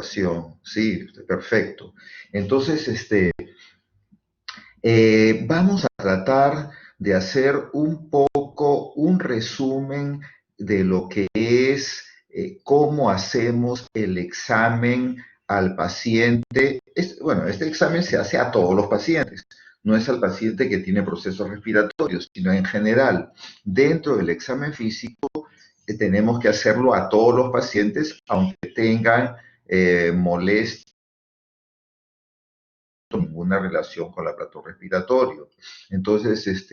Sí, perfecto. Entonces, vamos a tratar de hacer un poco un resumen de lo que es cómo hacemos el examen al paciente. Bueno, este examen se hace a todos los pacientes, no es al paciente que tiene procesos respiratorios, sino en general. Dentro del examen físico tenemos que hacerlo a todos los pacientes, aunque tengan molestias, ninguna relación con el aparato respiratorio. Entonces,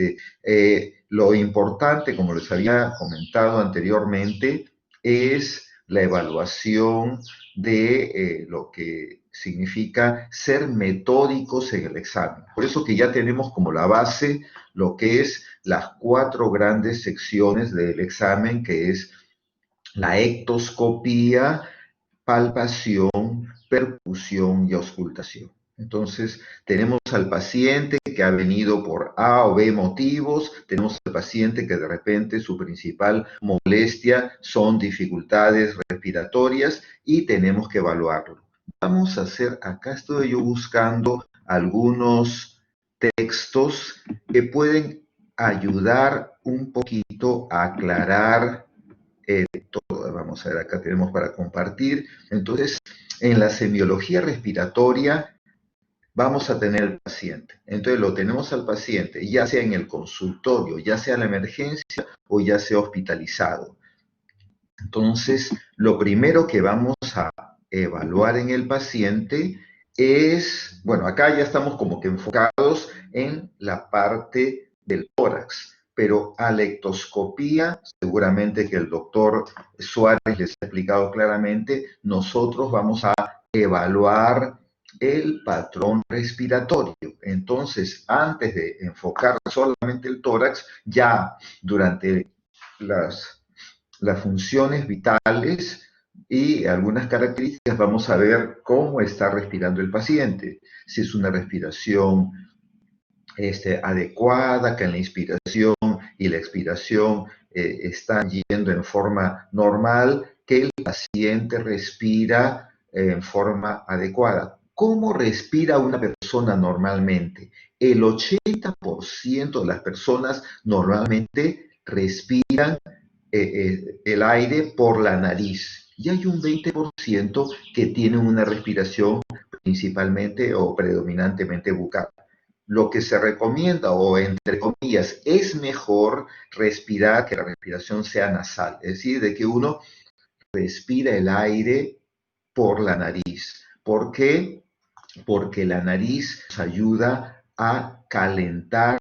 lo importante, como les había comentado anteriormente, es la evaluación de lo que significa ser metódicos en el examen. Por eso que ya tenemos como la base lo que es las 4 grandes secciones del examen, que es la ectoscopía, palpación, percusión y auscultación. Entonces, tenemos al paciente que ha venido por A o B motivos, tenemos al paciente que de repente su principal molestia son dificultades respiratorias y tenemos que evaluarlo. Vamos a hacer, acá estoy yo buscando algunos textos que pueden ayudar un poquito a aclarar todo. Vamos a ver, acá tenemos para compartir. Entonces, en la semiología respiratoria vamos a tener al paciente. Entonces, lo tenemos al paciente, ya sea en el consultorio, ya sea en la emergencia o ya sea hospitalizado. Entonces, lo primero que vamos a evaluar en el paciente es, bueno, acá ya estamos como que enfocados en la parte del tórax, pero a la ectoscopía, seguramente que el doctor Suárez les ha explicado claramente, nosotros vamos a evaluar el patrón respiratorio. Entonces, antes de enfocar solamente el tórax, ya durante las funciones vitales y algunas características, vamos a ver cómo está respirando el paciente, si es una respiración adecuada, que en la inspiración y la expiración están yendo en forma normal, que el paciente respira en forma adecuada. ¿Cómo respira una persona normalmente? El 80% de las personas normalmente respiran el aire por la nariz y hay un 20% que tienen una respiración principalmente o predominantemente bucal. Lo que se recomienda, o entre comillas, es mejor respirar, que la respiración sea nasal, es decir, de que uno respira el aire por la nariz. ¿Por qué? Porque la nariz nos ayuda a calentar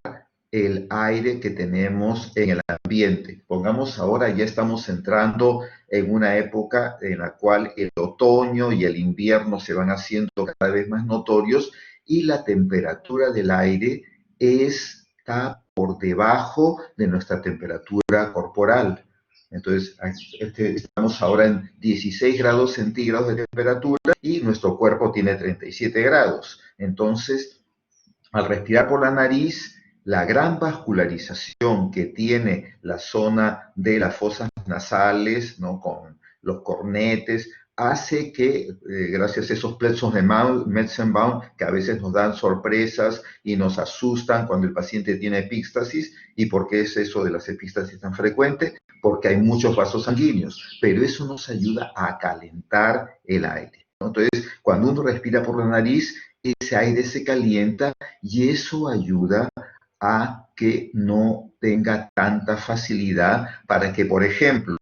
el aire que tenemos en el ambiente. Pongamos ahora, ya estamos entrando en una época en la cual el otoño y el invierno se van haciendo cada vez más notorios y la temperatura del aire está por debajo de nuestra temperatura corporal. Entonces, estamos ahora en 16 grados centígrados de temperatura y nuestro cuerpo tiene 37 grados. Entonces, al respirar por la nariz, la gran vascularización que tiene la zona de las fosas nasales, ¿no?, con los cornetes, hace que, gracias a esos plexos de Metzenbaum, que a veces nos dan sorpresas y nos asustan cuando el paciente tiene epístasis. ¿Y por qué es eso de las epístasis tan frecuente? Porque hay muchos vasos sanguíneos, pero eso nos ayuda a calentar el aire, ¿no? Entonces, cuando uno respira por la nariz, ese aire se calienta y eso ayuda a que no tenga tanta facilidad para que, por ejemplo,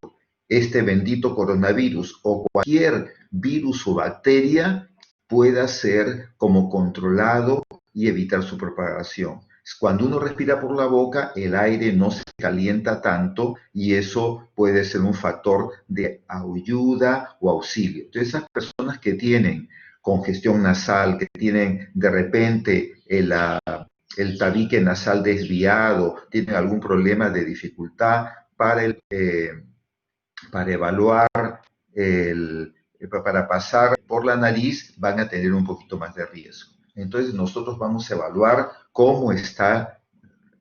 este bendito coronavirus o cualquier virus o bacteria pueda ser como controlado y evitar su propagación. Cuando uno respira por la boca, el aire no se calienta tanto y eso puede ser un factor de ayuda o auxilio. Entonces, esas personas que tienen congestión nasal, que tienen de repente el tabique nasal desviado, tienen algún problema de dificultad para evaluar, para pasar por la nariz, van a tener un poquito más de riesgo. Entonces nosotros vamos a evaluar cómo está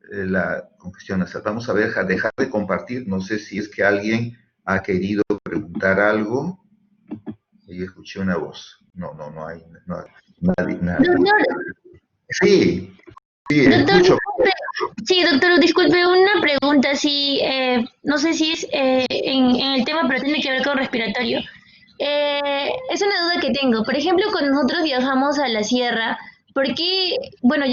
la congestión nasal. Vamos a ver, dejar de compartir, no sé si es que alguien ha querido preguntar algo. y escuché una voz. No hay nadie, nadie. Doctor, Sí, sí, doctor, escucho. disculpe. Sí, doctor, disculpe, una pregunta, sí, no sé si es en el tema, pero tiene que ver con respiratorio. Es una duda que tengo. Por ejemplo, cuando nosotros viajamos a la sierra, ¿por qué? Bueno,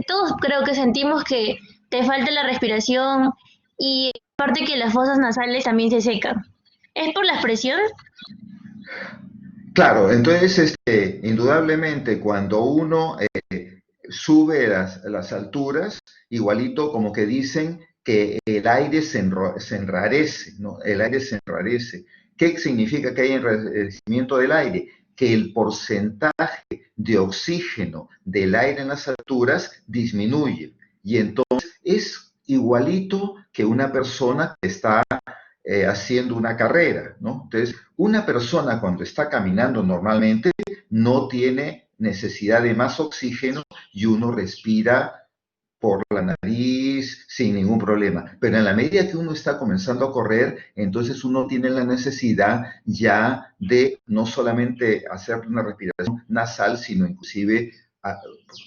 todos creo que sentimos que te falta la respiración y aparte que las fosas nasales también se secan. ¿Es por la presión? Claro, entonces, indudablemente, cuando uno sube las alturas, igualito como que dicen que el aire se enrarece, ¿no? El aire se enrarece. ¿Qué significa que hay enrarecimiento del aire? Que el porcentaje de oxígeno del aire en las alturas disminuye. Y entonces es igualito que una persona que está haciendo una carrera, ¿no? Entonces, una persona cuando está caminando normalmente no tiene necesidad de más oxígeno y uno respira por la nariz sin ningún problema. Pero en la medida que uno está comenzando a correr, entonces uno tiene la necesidad ya de no solamente hacer una respiración nasal, sino inclusive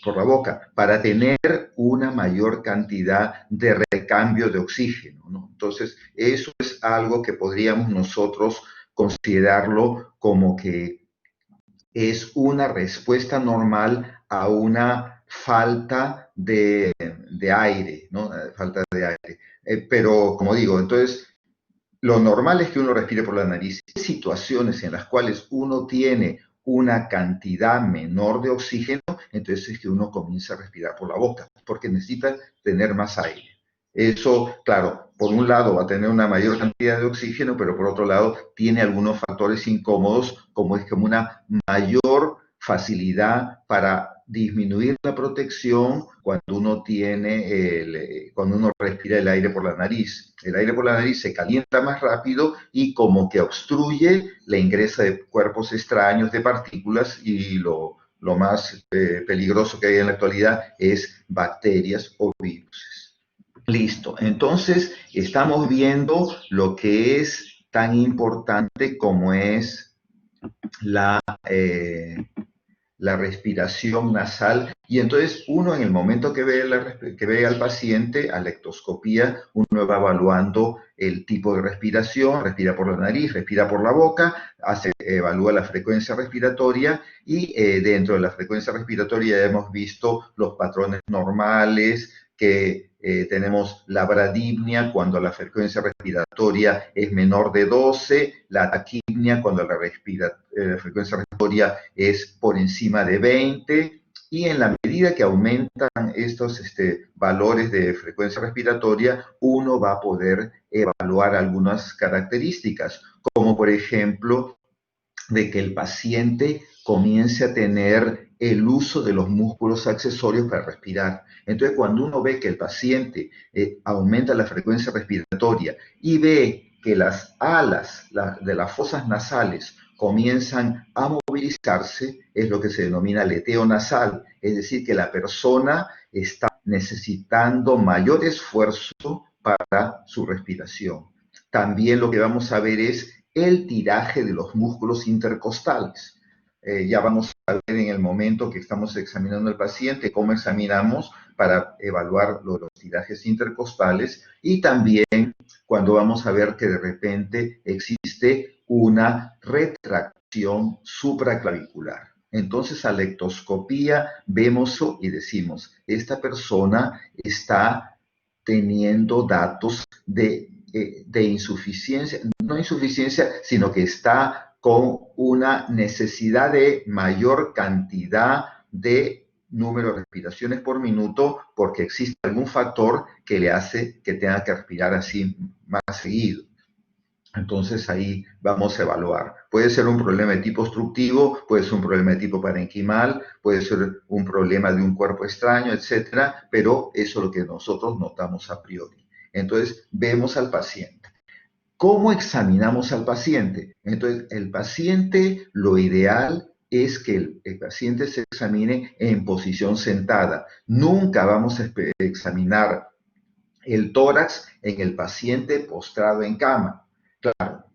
por la boca, para tener una mayor cantidad de recambio de oxígeno, ¿no? Entonces, eso es algo que podríamos nosotros considerarlo como que es una respuesta normal a una falta de aire, ¿no? Falta de aire. Pero, como digo, entonces, lo normal es que uno respire por la nariz. Hay situaciones en las cuales uno tiene una cantidad menor de oxígeno, entonces es que uno comienza a respirar por la boca, porque necesita tener más aire. Eso, claro, por un lado va a tener una mayor cantidad de oxígeno, pero por otro lado tiene algunos factores incómodos, como es como una mayor facilidad para disminuir la protección cuando uno cuando uno respira el aire por la nariz. El aire por la nariz se calienta más rápido y como que obstruye la ingresa de cuerpos extraños, de partículas, y lo más peligroso que hay en la actualidad es bacterias o virus. Listo. Entonces, estamos viendo lo que es tan importante como es la, eh, la respiración nasal. Y entonces uno en el momento que ve al paciente, a la ectoscopía, uno va evaluando el tipo de respiración, respira por la nariz, respira por la boca, evalúa la frecuencia respiratoria y dentro de la frecuencia respiratoria hemos visto los patrones normales, que tenemos la bradipnia cuando la frecuencia respiratoria es menor de 12, la taquipnia cuando la frecuencia respiratoria es por encima de 20, y en la medida que aumentan estos valores de frecuencia respiratoria, uno va a poder evaluar algunas características, como por ejemplo de que el paciente comience a tener el uso de los músculos accesorios para respirar. Entonces, cuando uno ve que el paciente aumenta la frecuencia respiratoria y ve que las alas de las fosas nasales comienzan a movilizarse, es lo que se denomina aleteo nasal, es decir, que la persona está necesitando mayor esfuerzo para su respiración. También lo que vamos a ver es el tiraje de los músculos intercostales. Ya vamos a ver en el momento que estamos examinando al paciente cómo examinamos para evaluar los tirajes intercostales, y también cuando vamos a ver que de repente existe una retracción supraclavicular. Entonces, a la ectoscopía vemos eso y decimos, esta persona está teniendo datos de insuficiencia, no insuficiencia, sino que está con una necesidad de mayor cantidad de número de respiraciones por minuto, porque existe algún factor que le hace que tenga que respirar así más seguido. Entonces ahí vamos a evaluar. Puede ser un problema de tipo obstructivo, puede ser un problema de tipo parenquimal, puede ser un problema de un cuerpo extraño, etcétera, pero eso es lo que nosotros notamos a priori. Entonces vemos al paciente. ¿Cómo examinamos al paciente? Entonces, el paciente, lo ideal es que el paciente se examine en posición sentada. Nunca vamos a examinar el tórax en el paciente postrado en cama. Claro,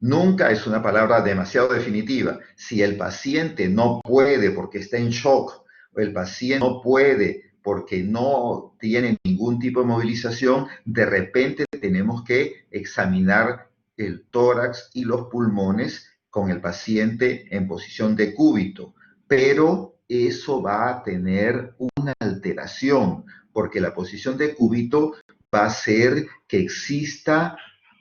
Nunca es una palabra demasiado definitiva. Si el paciente no puede porque está en shock, o el paciente no puede porque no tiene ningún tipo de movilización, de repente tenemos que examinar el tórax y los pulmones con el paciente en posición de cúbito. Pero eso va a tener una alteración, porque la posición de cúbito va a hacer que exista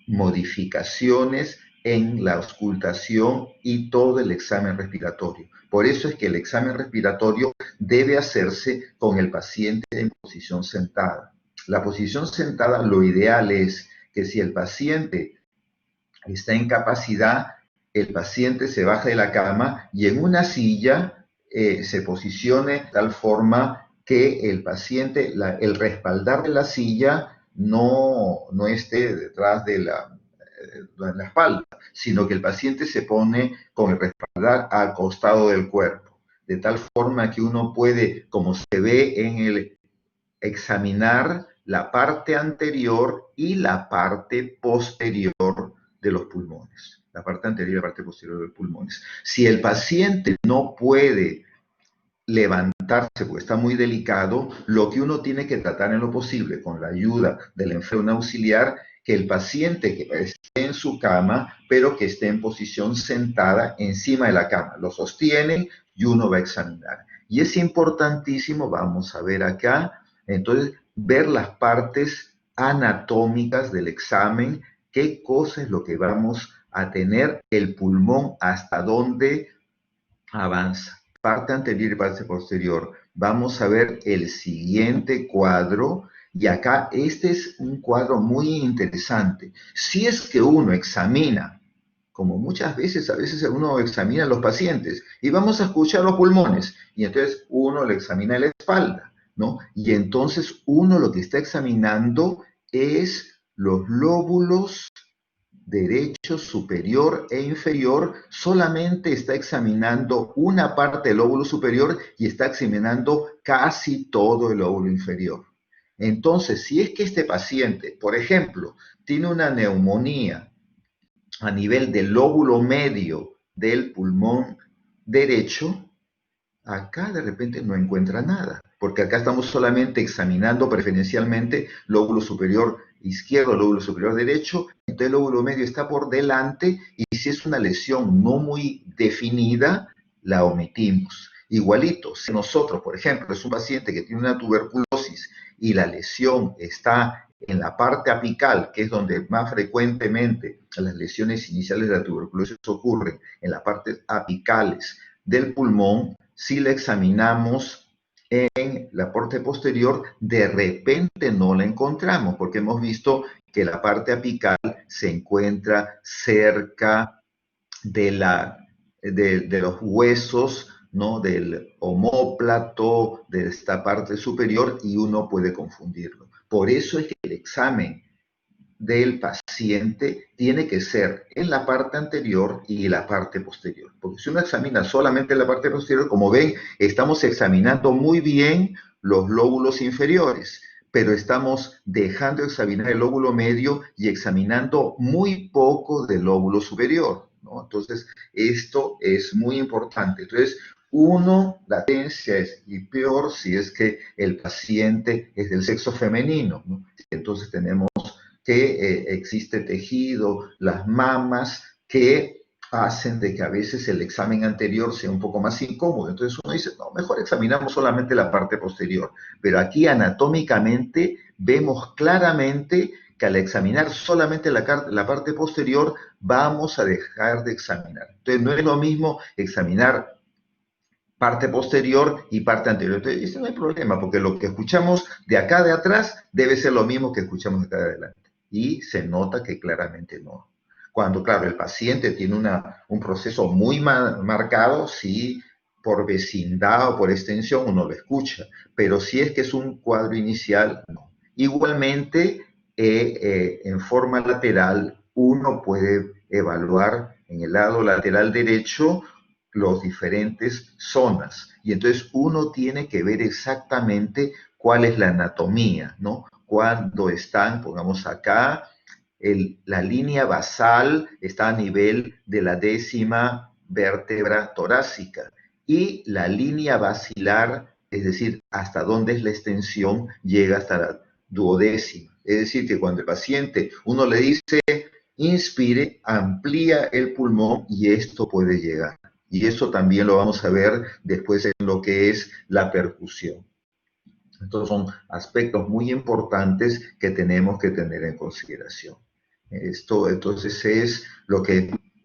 modificaciones en la auscultación y todo el examen respiratorio. Por eso es que el examen respiratorio debe hacerse con el paciente en posición sentada. La posición sentada, lo ideal es que si el paciente está en capacidad, el paciente se baja de la cama y en una silla se posicione de tal forma que el paciente, el respaldar de la silla no esté detrás de la espalda, sino que el paciente se pone con el respaldar al costado del cuerpo, de tal forma que uno puede, como se ve en el examinar la parte anterior y la parte posterior de los pulmones. La parte anterior y la parte posterior de los pulmones. Si el paciente no puede levantarse porque está muy delicado, lo que uno tiene que tratar en lo posible, con la ayuda del enfermero auxiliar, que el paciente que esté en su cama, pero que esté en posición sentada encima de la cama. Lo sostienen y uno va a examinar. Y es importantísimo, vamos a ver acá, entonces, ver las partes anatómicas del examen, qué cosa es lo que vamos a tener, el pulmón, hasta dónde avanza. Parte anterior y parte posterior. Vamos a ver el siguiente cuadro. Y acá este es un cuadro muy interesante. Si es que uno examina, como muchas veces, a veces uno examina a los pacientes y vamos a escuchar los pulmones y entonces uno le examina la espalda, ¿no? Y entonces uno lo que está examinando es los lóbulos derecho, superior e inferior, solamente está examinando una parte del lóbulo superior y está examinando casi todo el lóbulo inferior. Entonces, si es que este paciente, por ejemplo, tiene una neumonía a nivel del lóbulo medio del pulmón derecho, acá de repente no encuentra nada, porque acá estamos solamente examinando preferencialmente lóbulo superior izquierdo, lóbulo superior derecho, entonces el lóbulo medio está por delante y si es una lesión no muy definida, la omitimos. Igualito, si nosotros, por ejemplo, es un paciente que tiene una tuberculosis y la lesión está en la parte apical, que es donde más frecuentemente las lesiones iniciales de la tuberculosis ocurren, en las partes apicales del pulmón, si la examinamos en la parte posterior, de repente no la encontramos, porque hemos visto que la parte apical se encuentra cerca de los huesos, ¿no? Del omóplato, de esta parte superior, y uno puede confundirlo. Por eso es que el examen del paciente tiene que ser en la parte anterior y la parte posterior. Porque si uno examina solamente la parte posterior, como ven, estamos examinando muy bien los lóbulos inferiores, pero estamos dejando de examinar el lóbulo medio y examinando muy poco del lóbulo superior, ¿no? Entonces, esto es muy importante. Entonces, uno, la latencia es y peor si es que el paciente es del sexo femenino, ¿no? Entonces tenemos que existe tejido, las mamas, que hacen de que a veces el examen anterior sea un poco más incómodo. Entonces uno dice, no, mejor examinamos solamente la parte posterior. Pero aquí anatómicamente vemos claramente que al examinar solamente la parte posterior vamos a dejar de examinar. Entonces no es lo mismo examinar parte posterior y parte anterior. Entonces, no hay problema, porque lo que escuchamos de acá de atrás debe ser lo mismo que escuchamos de acá de adelante. Y se nota que claramente no. Cuando, claro, el paciente tiene un proceso muy marcado, sí, por vecindad o por extensión uno lo escucha, pero si es que es un cuadro inicial, no. Igualmente, en forma lateral, uno puede evaluar en el lado lateral derecho los diferentes zonas. Y entonces uno tiene que ver exactamente cuál es la anatomía, ¿no? Cuando están, pongamos acá, la línea basal está a nivel de la 10ª vértebra torácica y la línea basilar, es decir, hasta dónde es la extensión, llega hasta la 12ª. Es decir, que cuando el paciente, uno le dice, inspire, amplía el pulmón y esto puede llegar. Y eso también lo vamos a ver después en lo que es la percusión. Entonces son aspectos muy importantes que tenemos que tener en consideración. Esto entonces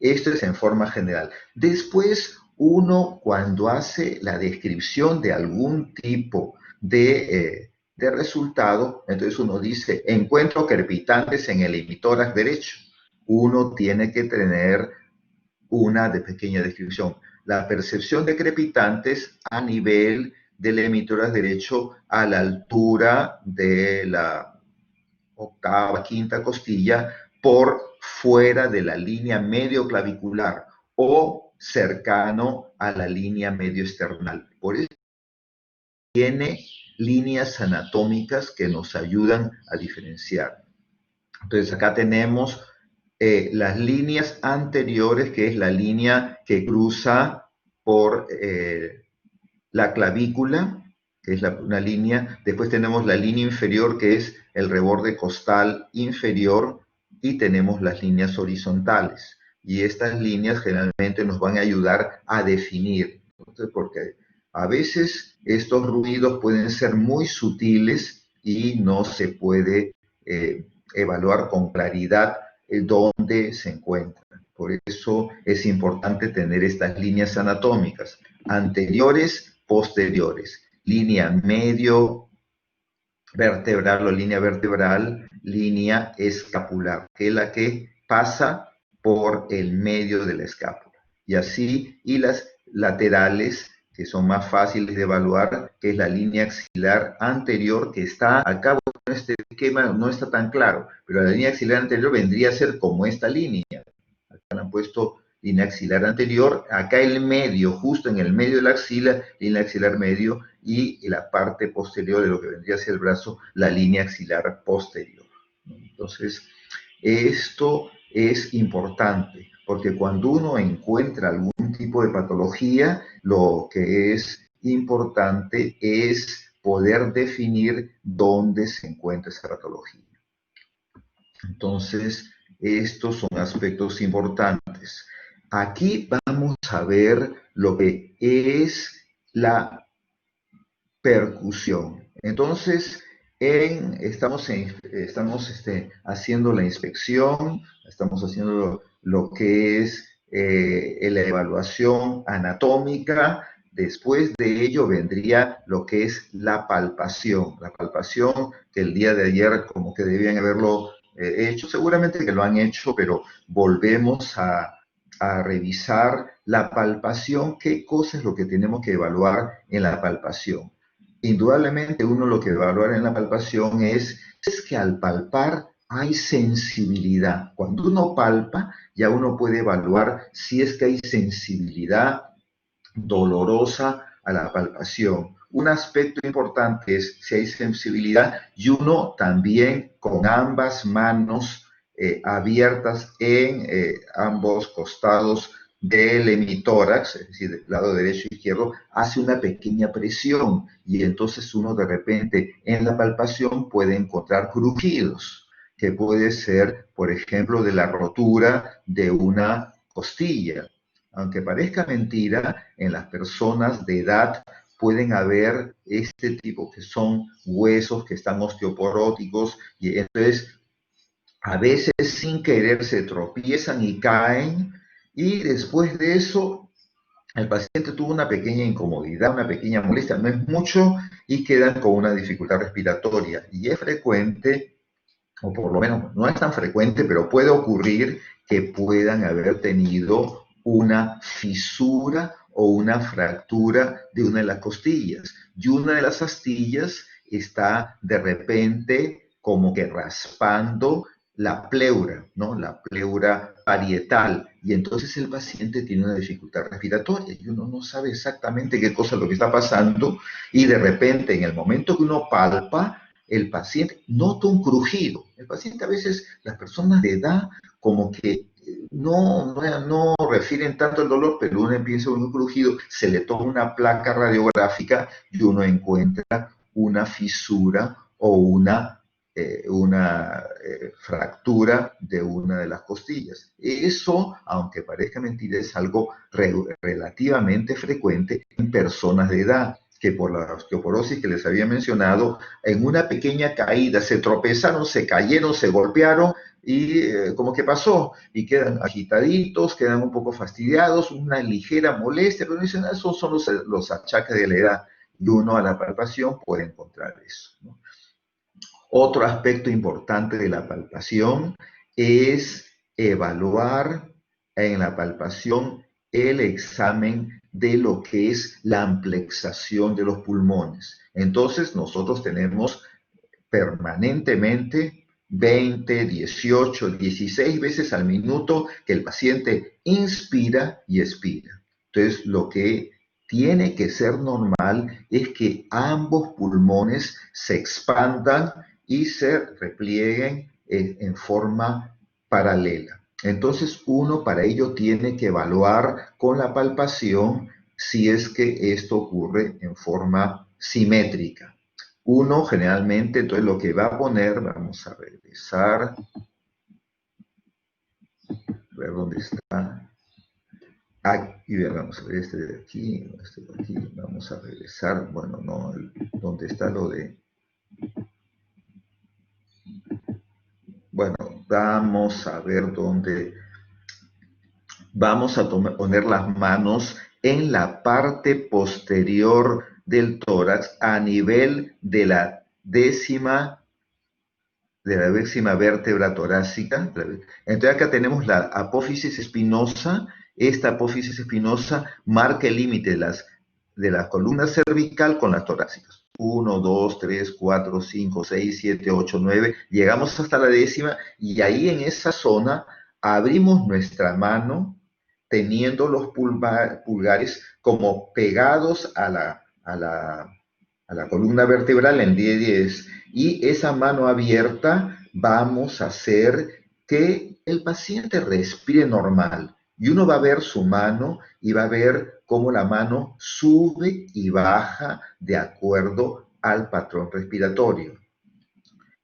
esto es en forma general. Después uno cuando hace la descripción de algún tipo de resultado, entonces uno dice, encuentro crepitantes en el emitórax derecho. Uno tiene que tener una pequeña descripción. La percepción de crepitantes a nivel del emitórax derecho a la altura de la 8ª, 5ª costilla por fuera de la línea medio clavicular o cercano a la línea medio esternal. Por eso tiene líneas anatómicas que nos ayudan a diferenciar. Entonces acá tenemos las líneas anteriores, que es la línea que cruza por la clavícula, que es una línea. Después tenemos la línea inferior, que es el reborde costal inferior, y tenemos las líneas horizontales. Y estas líneas generalmente nos van a ayudar a definir. Entonces, porque a veces estos ruidos pueden ser muy sutiles y no se puede evaluar con claridad dónde se encuentran. Por eso es importante tener estas líneas anatómicas, anteriores, posteriores, línea medio vertebral o línea vertebral, línea escapular, que es la que pasa por el medio de la escápula. Y así, y las laterales, que son más fáciles de evaluar, que es la línea axilar anterior, que está acá, en este esquema no está tan claro, pero la línea axilar anterior vendría a ser como esta línea. Acá le han puesto línea axilar anterior, acá el medio, justo en el medio de la axila, línea axilar medio, y la parte posterior de lo que vendría a ser el brazo, la línea axilar posterior. Entonces, esto es importante, porque cuando uno encuentra algún tipo de patología, lo que es importante es poder definir dónde se encuentra esa patología. Entonces, estos son aspectos importantes. Aquí vamos a ver lo que es la percusión. Entonces, estamos haciendo la inspección, estamos haciendo lo que es la evaluación anatómica. Después de ello vendría lo que es la palpación. La palpación que el día de ayer como que debían haberlo hecho, seguramente que lo han hecho, pero volvemos a revisar la palpación, qué cosa es lo que tenemos que evaluar en la palpación. Indudablemente uno lo que evaluar en la palpación es que al palpar hay sensibilidad. Cuando uno palpa, ya uno puede evaluar si es que hay sensibilidad dolorosa a la palpación. Un aspecto importante es si hay sensibilidad y uno también con ambas manos abiertas en ambos costados del hemitórax, es decir, del lado derecho e izquierdo, hace una pequeña presión y entonces uno de repente en la palpación puede encontrar crujidos, que puede ser, por ejemplo, de la rotura de una costilla. Aunque parezca mentira, en las personas de edad pueden haber este tipo, que son huesos que están osteoporóticos, y entonces a veces sin querer se tropiezan y caen, y después de eso el paciente tuvo una pequeña incomodidad, una pequeña molestia, no es mucho, y quedan con una dificultad respiratoria. Y es frecuente, o por lo menos no es tan frecuente, pero puede ocurrir que puedan haber tenido una fisura o una fractura de una de las costillas. Y una de las astillas está de repente como que raspando la pleura, ¿no? La pleura parietal. Y entonces el paciente tiene una dificultad respiratoria y uno no sabe exactamente qué cosa es lo que está pasando y de repente en el momento que uno palpa, el paciente nota un crujido. El paciente a veces, las personas de edad, como que no refieren tanto al dolor, pero uno empieza con un crujido, se le toma una placa radiográfica y uno encuentra una fisura o una fractura de una de las costillas. Eso, aunque parezca mentira, es algo relativamente frecuente en personas de edad que por la osteoporosis que les había mencionado, en una pequeña caída se tropezaron, se cayeron, se golpearon y como que pasó, y quedan agitaditos, quedan un poco fastidiados, una ligera molestia, pero dicen, esos son los achaques de la edad, y uno a la palpación puede encontrar eso, ¿no? Otro aspecto importante de la palpación es evaluar en la palpación el examen de lo que es la amplexación de los pulmones. Entonces nosotros tenemos permanentemente 20, 18, 16 veces al minuto que el paciente inspira y expira. Entonces lo que tiene que ser normal es que ambos pulmones se expandan y se replieguen en forma paralela. Entonces uno para ello tiene que evaluar con la palpación si es que esto ocurre en forma simétrica. Uno generalmente, entonces lo que va a poner, vamos a regresar, ver dónde está. Aquí, vamos a ver este de aquí, vamos a regresar, bueno, no, ¿dónde está lo de? Bueno, vamos a ver dónde, vamos a poner las manos en la parte posterior del tórax a nivel de la décima vértebra torácica. Entonces acá tenemos la apófisis espinosa. Esta apófisis espinosa marca el límite de la columna cervical con las torácicas. 1, 2, 3, 4, 5, 6, 7, 8, 9. Llegamos hasta la décima y ahí en esa zona abrimos nuestra mano teniendo los pulgares como pegados a la columna vertebral en 10-10, y esa mano abierta vamos a hacer que el paciente respire normal, y uno va a ver su mano y va a ver cómo la mano sube y baja de acuerdo al patrón respiratorio.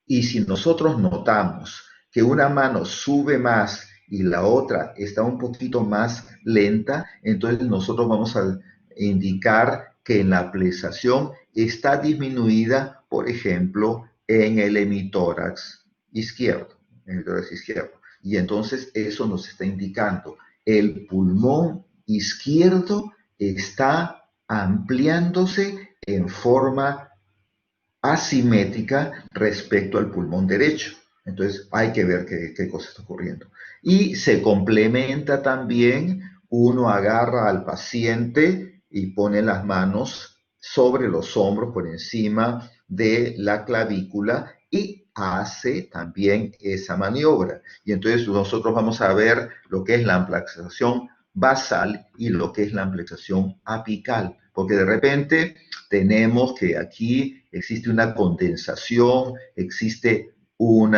Y si nosotros notamos que una mano sube más y la otra está un poquito más lenta, entonces nosotros vamos a indicar que en la plesación está disminuida, por ejemplo, en el hemitórax izquierdo, Y entonces eso nos está indicando el pulmón izquierdo está ampliándose en forma asimétrica respecto al pulmón derecho. Entonces hay que ver qué cosa está ocurriendo. Y se complementa también, uno agarra al paciente y pone las manos sobre los hombros por encima de la clavícula y hace también esa maniobra. Y entonces nosotros vamos a ver lo que es la amplexación basal y lo que es la amplexación apical, porque de repente tenemos que aquí existe una condensación, existe un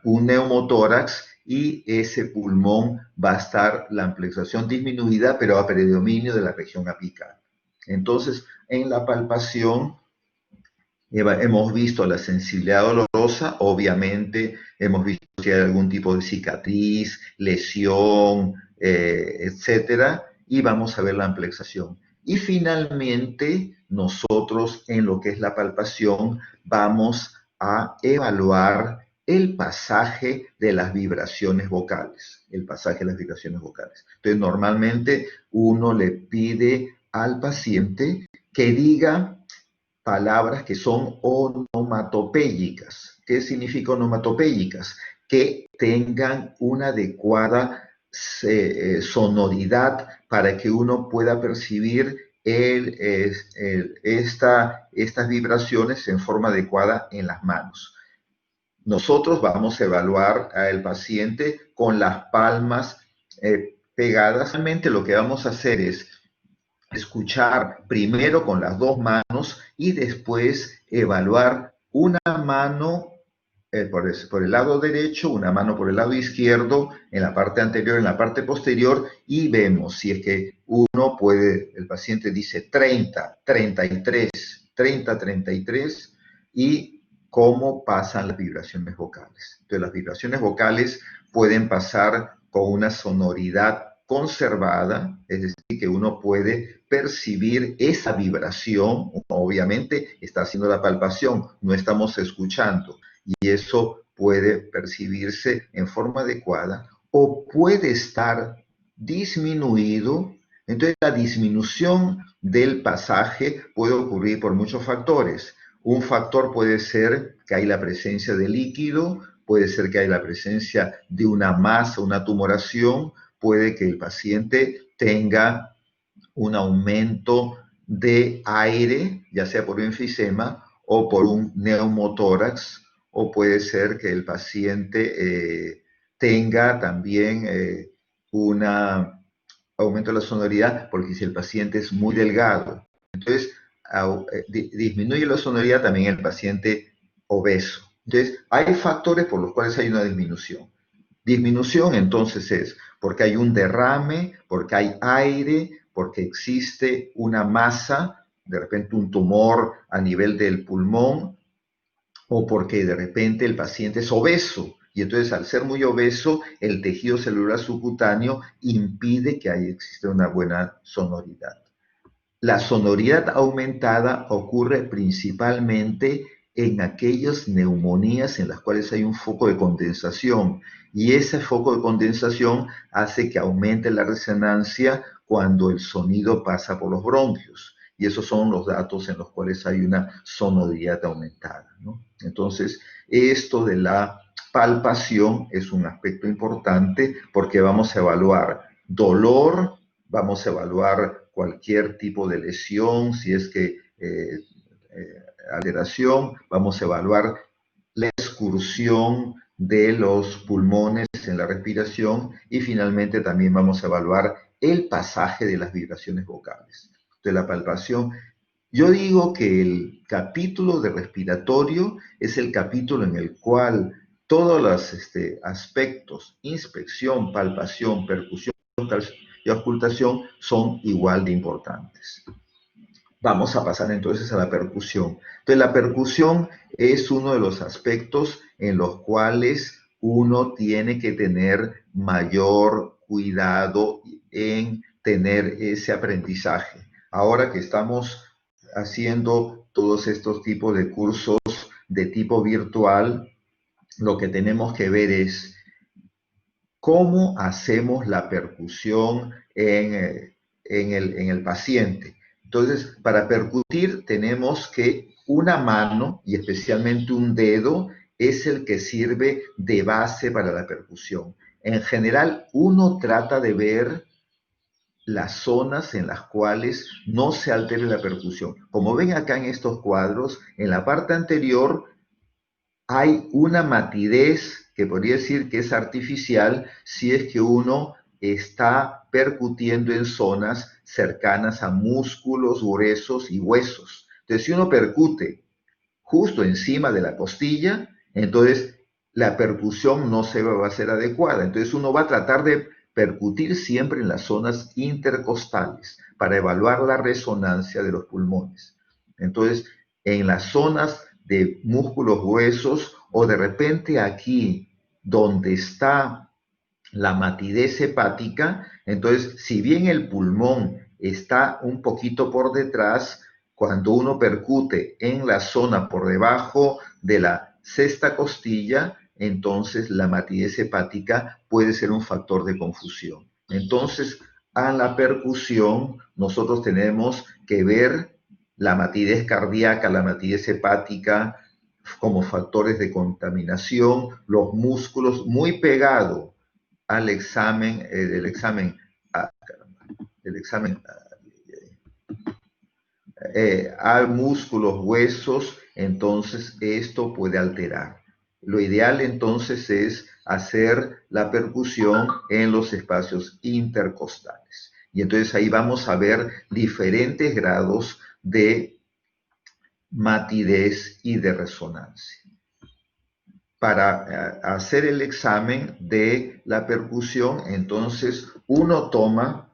neumotórax y ese pulmón va a estar la amplexación disminuida, pero a predominio de la región apical. Entonces, en la palpación hemos visto la sensibilidad dolorosa, obviamente hemos visto si hay algún tipo de cicatriz, lesión, etcétera, y vamos a ver la amplexación. Y finalmente, nosotros en lo que es la palpación vamos a evaluar el pasaje de las vibraciones vocales, Entonces, normalmente uno le pide al paciente que diga palabras que son onomatopéyicas. ¿Qué significa onomatopéyicas? Que tengan una adecuada sonoridad para que uno pueda percibir estas vibraciones en forma adecuada en las manos. Nosotros vamos a evaluar al paciente con las palmas pegadas. Realmente lo que vamos a hacer es escuchar primero con las dos manos y después evaluar una mano por el lado derecho, una mano por el lado izquierdo, en la parte anterior, en la parte posterior, y vemos si es que uno puede, el paciente dice 30, 33, 30, 33, y cómo pasan las vibraciones vocales. Entonces, las vibraciones vocales pueden pasar con una sonoridad conservada, es decir, que uno puede percibir esa vibración, obviamente está haciendo la palpación, no estamos escuchando, y eso puede percibirse en forma adecuada o puede estar disminuido. Entonces, la disminución del pasaje puede ocurrir por muchos factores. Un factor puede ser que hay la presencia de líquido, puede ser que hay la presencia de una masa, una tumoración, puede que el paciente tenga un aumento de aire, ya sea por un enfisema o por un neumotórax, o puede ser que el paciente tenga también un aumento de la sonoridad, porque si el paciente es muy delgado, entonces disminuye la sonoridad también el paciente obeso. Entonces, hay factores por los cuales hay una disminución. Disminución entonces es porque hay un derrame, porque hay aire, porque existe una masa, de repente un tumor a nivel del pulmón, o porque de repente el paciente es obeso. Y entonces al ser muy obeso, el tejido celular subcutáneo impide que exista una buena sonoridad. La sonoridad aumentada ocurre principalmente en aquellas neumonías en las cuales hay un foco de condensación, y ese foco de condensación hace que aumente la resonancia cuando el sonido pasa por los bronquios, y esos son los datos en los cuales hay una sonoridad aumentada, ¿no? Entonces, esto de la palpación es un aspecto importante porque vamos a evaluar dolor, vamos a evaluar cualquier tipo de lesión, si es que alteración, vamos a evaluar la excursión de los pulmones en la respiración, y finalmente también vamos a evaluar el pasaje de las vibraciones vocales. De la palpación, yo digo que el capítulo de respiratorio es el capítulo en el cual todos los aspectos, inspección, palpación, percusión y auscultación, son igual de importantes. Vamos a pasar entonces a la percusión. Entonces, la percusión es uno de los aspectos en los cuales uno tiene que tener mayor cuidado en tener ese aprendizaje. Ahora que estamos haciendo todos estos tipos de cursos de tipo virtual, lo que tenemos que ver es cómo hacemos la percusión en el paciente. Entonces, para percutir tenemos que una mano, y especialmente un dedo, es el que sirve de base para la percusión. En general, uno trata de ver las zonas en las cuales no se altere la percusión. Como ven acá en estos cuadros, en la parte anterior hay una matidez que podría decir que es artificial si es que uno está percutiendo en zonas cercanas a músculos, gruesos y huesos. Entonces, si uno percute justo encima de la costilla, entonces la percusión no se va a ser adecuada. Entonces, uno va a tratar de percutir siempre en las zonas intercostales para evaluar la resonancia de los pulmones. Entonces, en las zonas de músculos, huesos, o de repente aquí donde está la matidez hepática, entonces si bien el pulmón está un poquito por detrás, cuando uno percute en la zona por debajo de la sexta costilla, entonces la matidez hepática puede ser un factor de confusión. Entonces, a la percusión nosotros tenemos que ver la matidez cardíaca, la matidez hepática como factores de contaminación, los músculos muy pegados al examen, el examen a músculos, huesos, entonces esto puede alterar. Lo ideal entonces es hacer la percusión en los espacios intercostales. Y entonces ahí vamos a ver diferentes grados de matidez y de resonancia. Para hacer el examen de la percusión, entonces uno toma,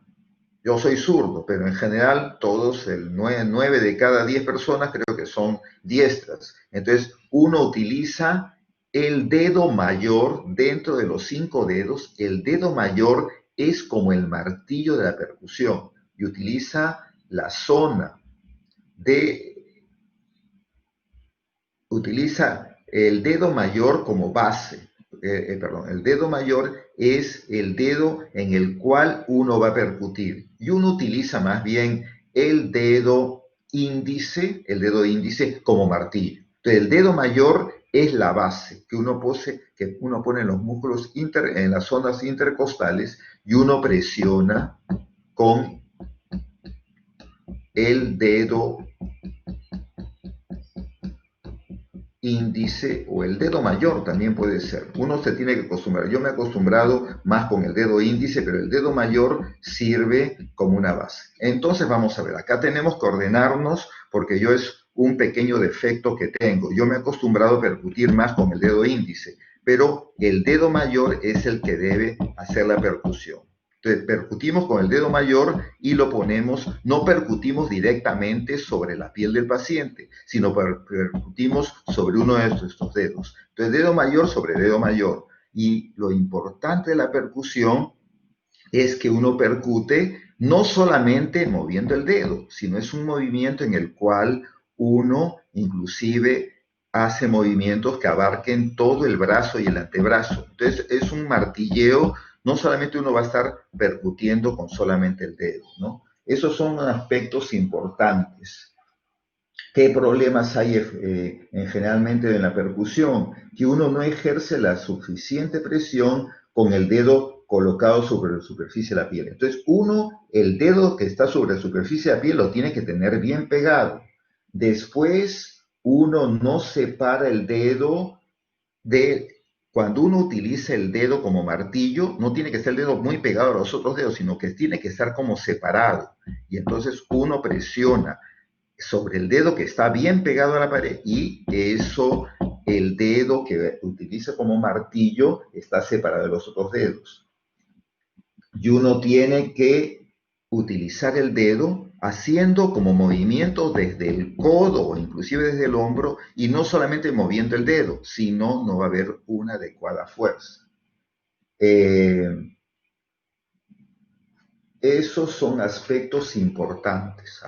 yo soy zurdo, pero en general todos, el 9 de cada 10 personas creo que son diestras. Entonces uno utiliza el dedo mayor dentro de los 5 dedos. El dedo mayor es como el martillo de la percusión y utiliza la zona utiliza el dedo mayor como base. Perdón, el dedo mayor es el dedo en el cual uno va a percutir y uno utiliza más bien el dedo índice como martillo. Entonces, el dedo mayor es la base que uno pone en los músculos en las zonas intercostales y uno presiona con el dedo índice o el dedo mayor también puede ser. Uno se tiene que acostumbrar. Yo me he acostumbrado más con el dedo índice, pero el dedo mayor sirve como una base. Entonces vamos a ver, acá tenemos que ordenarnos porque yo es un pequeño defecto que tengo. Yo me he acostumbrado a percutir más con el dedo índice, pero el dedo mayor es el que debe hacer la percusión. Entonces, percutimos con el dedo mayor y lo ponemos, no percutimos directamente sobre la piel del paciente, sino percutimos sobre uno de estos dedos. Entonces, dedo mayor sobre dedo mayor. Y lo importante de la percusión es que uno percute no solamente moviendo el dedo, sino es un movimiento en el cual uno inclusive hace movimientos que abarquen todo el brazo y el antebrazo. Entonces, es un martilleo. No solamente uno va a estar percutiendo con solamente el dedo, ¿no? Esos son aspectos importantes. ¿Qué problemas hay generalmente en la percusión? Que uno no ejerce la suficiente presión con el dedo colocado sobre la superficie de la piel. Entonces, el dedo que está sobre la superficie de la piel lo tiene que tener bien pegado. Después, uno no separa el dedo cuando uno utiliza el dedo como martillo, no tiene que ser el dedo muy pegado a los otros dedos, sino que tiene que estar como separado. Y entonces uno presiona sobre el dedo que está bien pegado a la pared y el dedo que utiliza como martillo está separado de los otros dedos. Y uno tiene que utilizar el dedo haciendo como movimiento desde el codo o inclusive desde el hombro y no solamente moviendo el dedo, sino no va a haber una adecuada fuerza. Esos son aspectos importantes.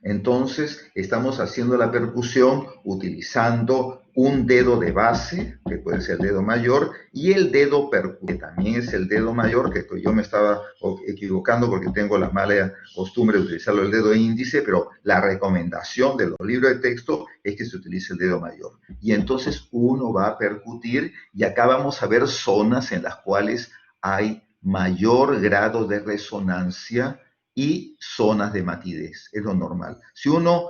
Entonces, estamos haciendo la percusión utilizando un dedo de base, que puede ser el dedo mayor, y el dedo percute, que también es el dedo mayor, que yo me estaba equivocando porque tengo la mala costumbre de utilizarlo el dedo índice, pero la recomendación de los libros de texto es que se utilice el dedo mayor. Y entonces uno va a percutir, y acá vamos a ver zonas en las cuales hay mayor grado de resonancia y zonas de matidez, es lo normal. Si uno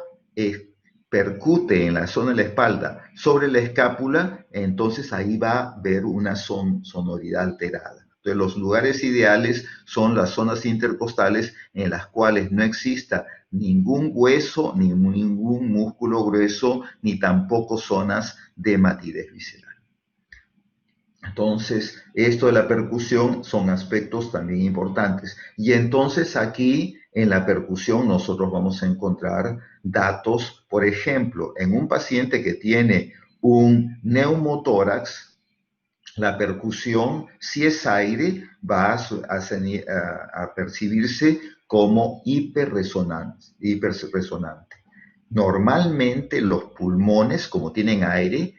percute en la zona de la espalda sobre la escápula, entonces ahí va a haber una sonoridad alterada. Entonces, los lugares ideales son las zonas intercostales en las cuales no exista ningún hueso, ni ningún músculo grueso, ni tampoco zonas de matidez visceral. Entonces, esto de la percusión son aspectos también importantes. Y entonces aquí en la percusión nosotros vamos a encontrar datos, por ejemplo, en un paciente que tiene un neumotórax, la percusión, si es aire, va a percibirse como hiperresonante. Normalmente los pulmones, como tienen aire,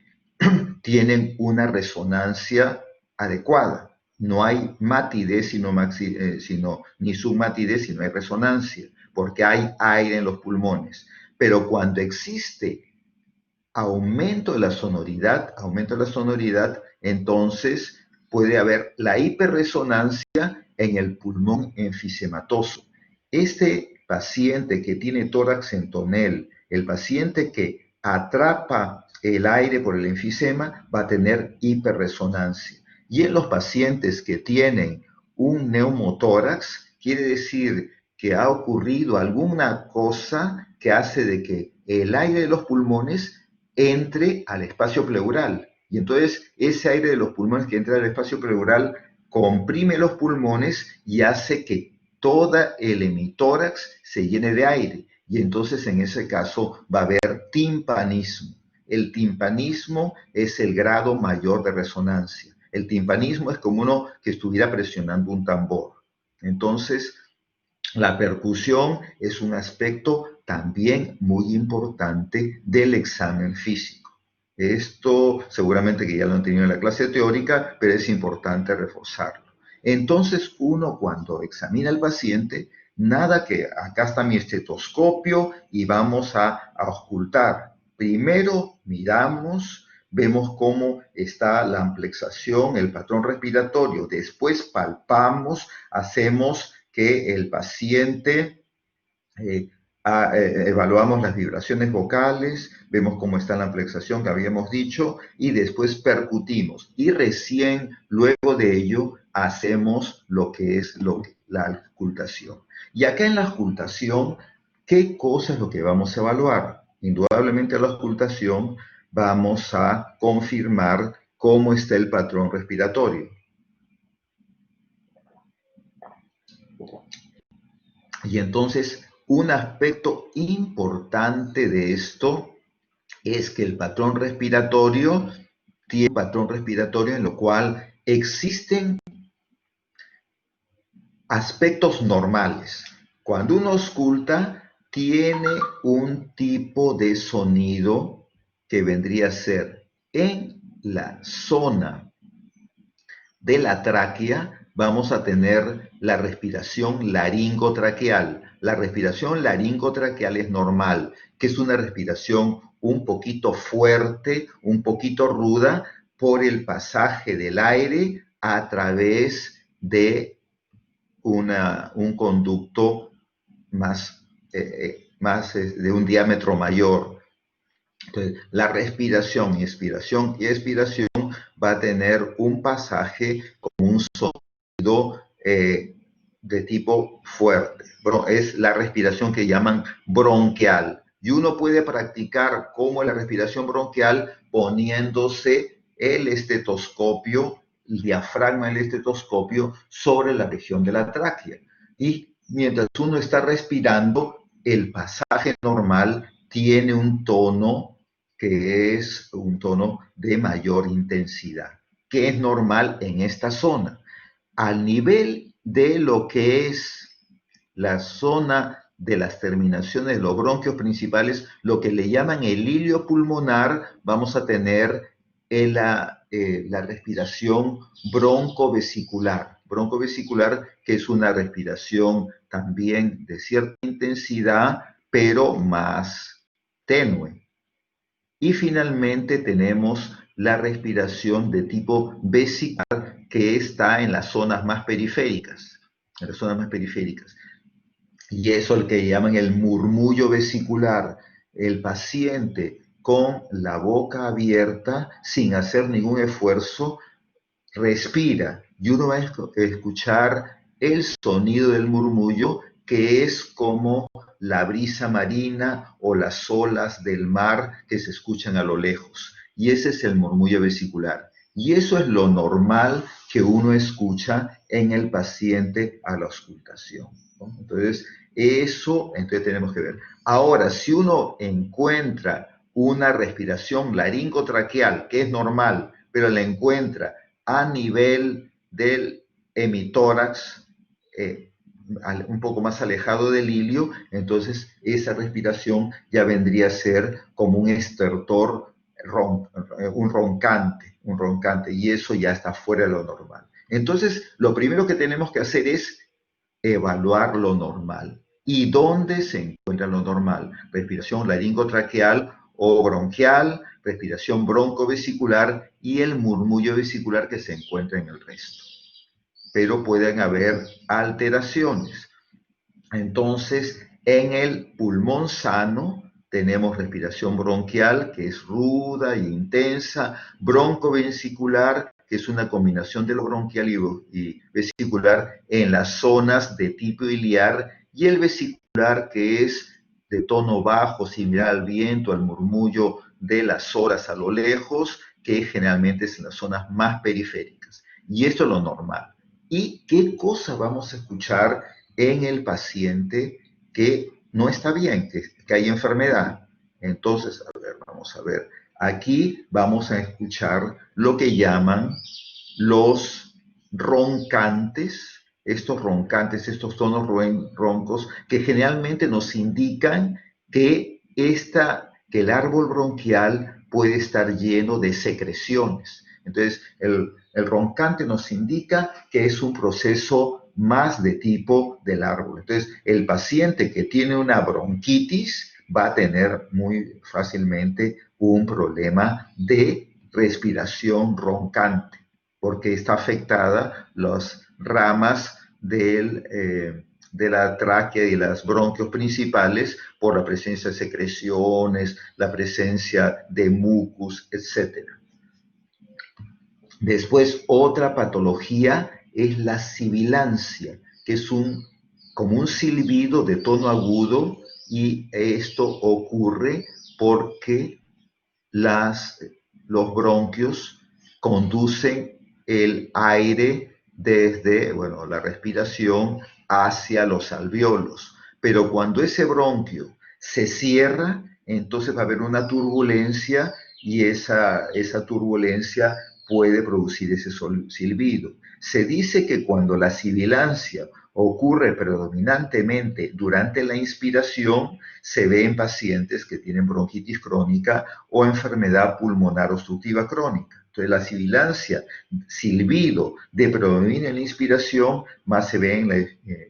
tienen una resonancia adecuada. No hay matidez ni submatidez, sino hay resonancia, porque hay aire en los pulmones. Pero cuando existe aumento de la sonoridad, entonces puede haber la hiperresonancia en el pulmón enfisematoso. Este paciente que tiene tórax en tonel, el paciente que atrapa el aire por el enfisema, va a tener hiperresonancia. Y en los pacientes que tienen un neumotórax, quiere decir que ha ocurrido alguna cosa que hace de que el aire de los pulmones entre al espacio pleural. Y entonces ese aire de los pulmones que entra al espacio pleural comprime los pulmones y hace que todo el hemitórax se llene de aire. Y entonces en ese caso va a haber timpanismo. El timpanismo es el grado mayor de resonancia. El timpanismo es como uno que estuviera presionando un tambor. Entonces, la percusión es un aspecto también muy importante del examen físico. Esto seguramente que ya lo han tenido en la clase teórica, pero es importante reforzarlo. Entonces, uno cuando examina al paciente, nada que acá está mi estetoscopio y vamos a auscultar. Primero miramos, vemos cómo está la amplexación, el patrón respiratorio. Después palpamos, hacemos que el paciente evaluamos las vibraciones vocales, vemos cómo está la amplexación que habíamos dicho y después percutimos. Y recién luego de ello hacemos lo que es la auscultación. Y acá en la auscultación, ¿qué cosa es lo que vamos a evaluar? Indudablemente a la auscultación vamos a confirmar cómo está el patrón respiratorio. Y entonces, un aspecto importante de esto es que el patrón respiratorio tiene un patrón respiratorio en lo cual existen aspectos normales. Cuando uno ausculta, tiene un tipo de sonido que vendría a ser en la zona de la tráquea, vamos a tener la respiración laringotraqueal. La respiración laringotraqueal es normal, que es una respiración un poquito fuerte, un poquito ruda, por el pasaje del aire a través de un conducto más de un diámetro mayor. Entonces, la respiración, inspiración y expiración va a tener un pasaje con un sonido de tipo fuerte. Es la respiración que llaman bronquial. Y uno puede practicar cómo la respiración bronquial poniéndose el estetoscopio, el diafragma del estetoscopio sobre la región de la tráquea. Y mientras uno está respirando, el pasaje normal tiene un tono que es un tono de mayor intensidad, que es normal en esta zona. Al nivel de lo que es la zona de las terminaciones de los bronquios principales, lo que le llaman el hilio pulmonar, vamos a tener la respiración broncovesicular. Broncovesicular, que es una respiración también de cierta intensidad, pero más tenue. Y finalmente tenemos la respiración de tipo vesicular, que está en las zonas más periféricas. En las zonas más periféricas. Y eso es lo que llaman el murmullo vesicular. El paciente con la boca abierta, sin hacer ningún esfuerzo, respira. Y uno va a escuchar el sonido del murmullo, que es como la brisa marina o las olas del mar que se escuchan a lo lejos. Y ese es el murmullo vesicular. Y eso es lo normal que uno escucha en el paciente a la auscultación, ¿no? Entonces tenemos que ver. Ahora, si uno encuentra una respiración laringotraqueal, que es normal, pero la encuentra a nivel del hemitórax, un poco más alejado del hilio, entonces esa respiración ya vendría a ser como un estertor, un roncante, y eso ya está fuera de lo normal. Entonces, lo primero que tenemos que hacer es evaluar lo normal. ¿Y dónde se encuentra lo normal? Respiración laringotraqueal o bronquial, respiración broncovesicular y el murmullo vesicular que se encuentra en el resto. Pero pueden haber alteraciones. Entonces, en el pulmón sano tenemos respiración bronquial, que es ruda e intensa, broncovesicular, que es una combinación de lo bronquial y vesicular en las zonas de tipo iliar y el vesicular, que es de tono bajo, similar al viento, al murmullo de las horas a lo lejos, que generalmente es en las zonas más periféricas. Y esto es lo normal. ¿Y qué cosa vamos a escuchar en el paciente que no está bien, que hay enfermedad? Entonces, a ver, vamos a ver. Aquí vamos a escuchar lo que llaman los roncantes, estos tonos roncos, que generalmente nos indican que el árbol bronquial puede estar lleno de secreciones. Entonces, el roncante nos indica que es un proceso más de tipo del árbol. Entonces, el paciente que tiene una bronquitis va a tener muy fácilmente un problema de respiración roncante, porque está afectada las ramas de la tráquea y las bronquios principales por la presencia de secreciones, la presencia de mucus, etc. Después, otra patología es la sibilancia, que es como un silbido de tono agudo, y esto ocurre porque los bronquios conducen el aire desde, bueno, la respiración hacia los alvéolos. Pero cuando ese bronquio se cierra, entonces va a haber una turbulencia, y esa turbulencia puede producir ese silbido. Se dice que cuando la sibilancia ocurre predominantemente durante la inspiración, se ve en pacientes que tienen bronquitis crónica o enfermedad pulmonar obstructiva crónica. Entonces, la sibilancia, silbido de predominio en la inspiración, más se ve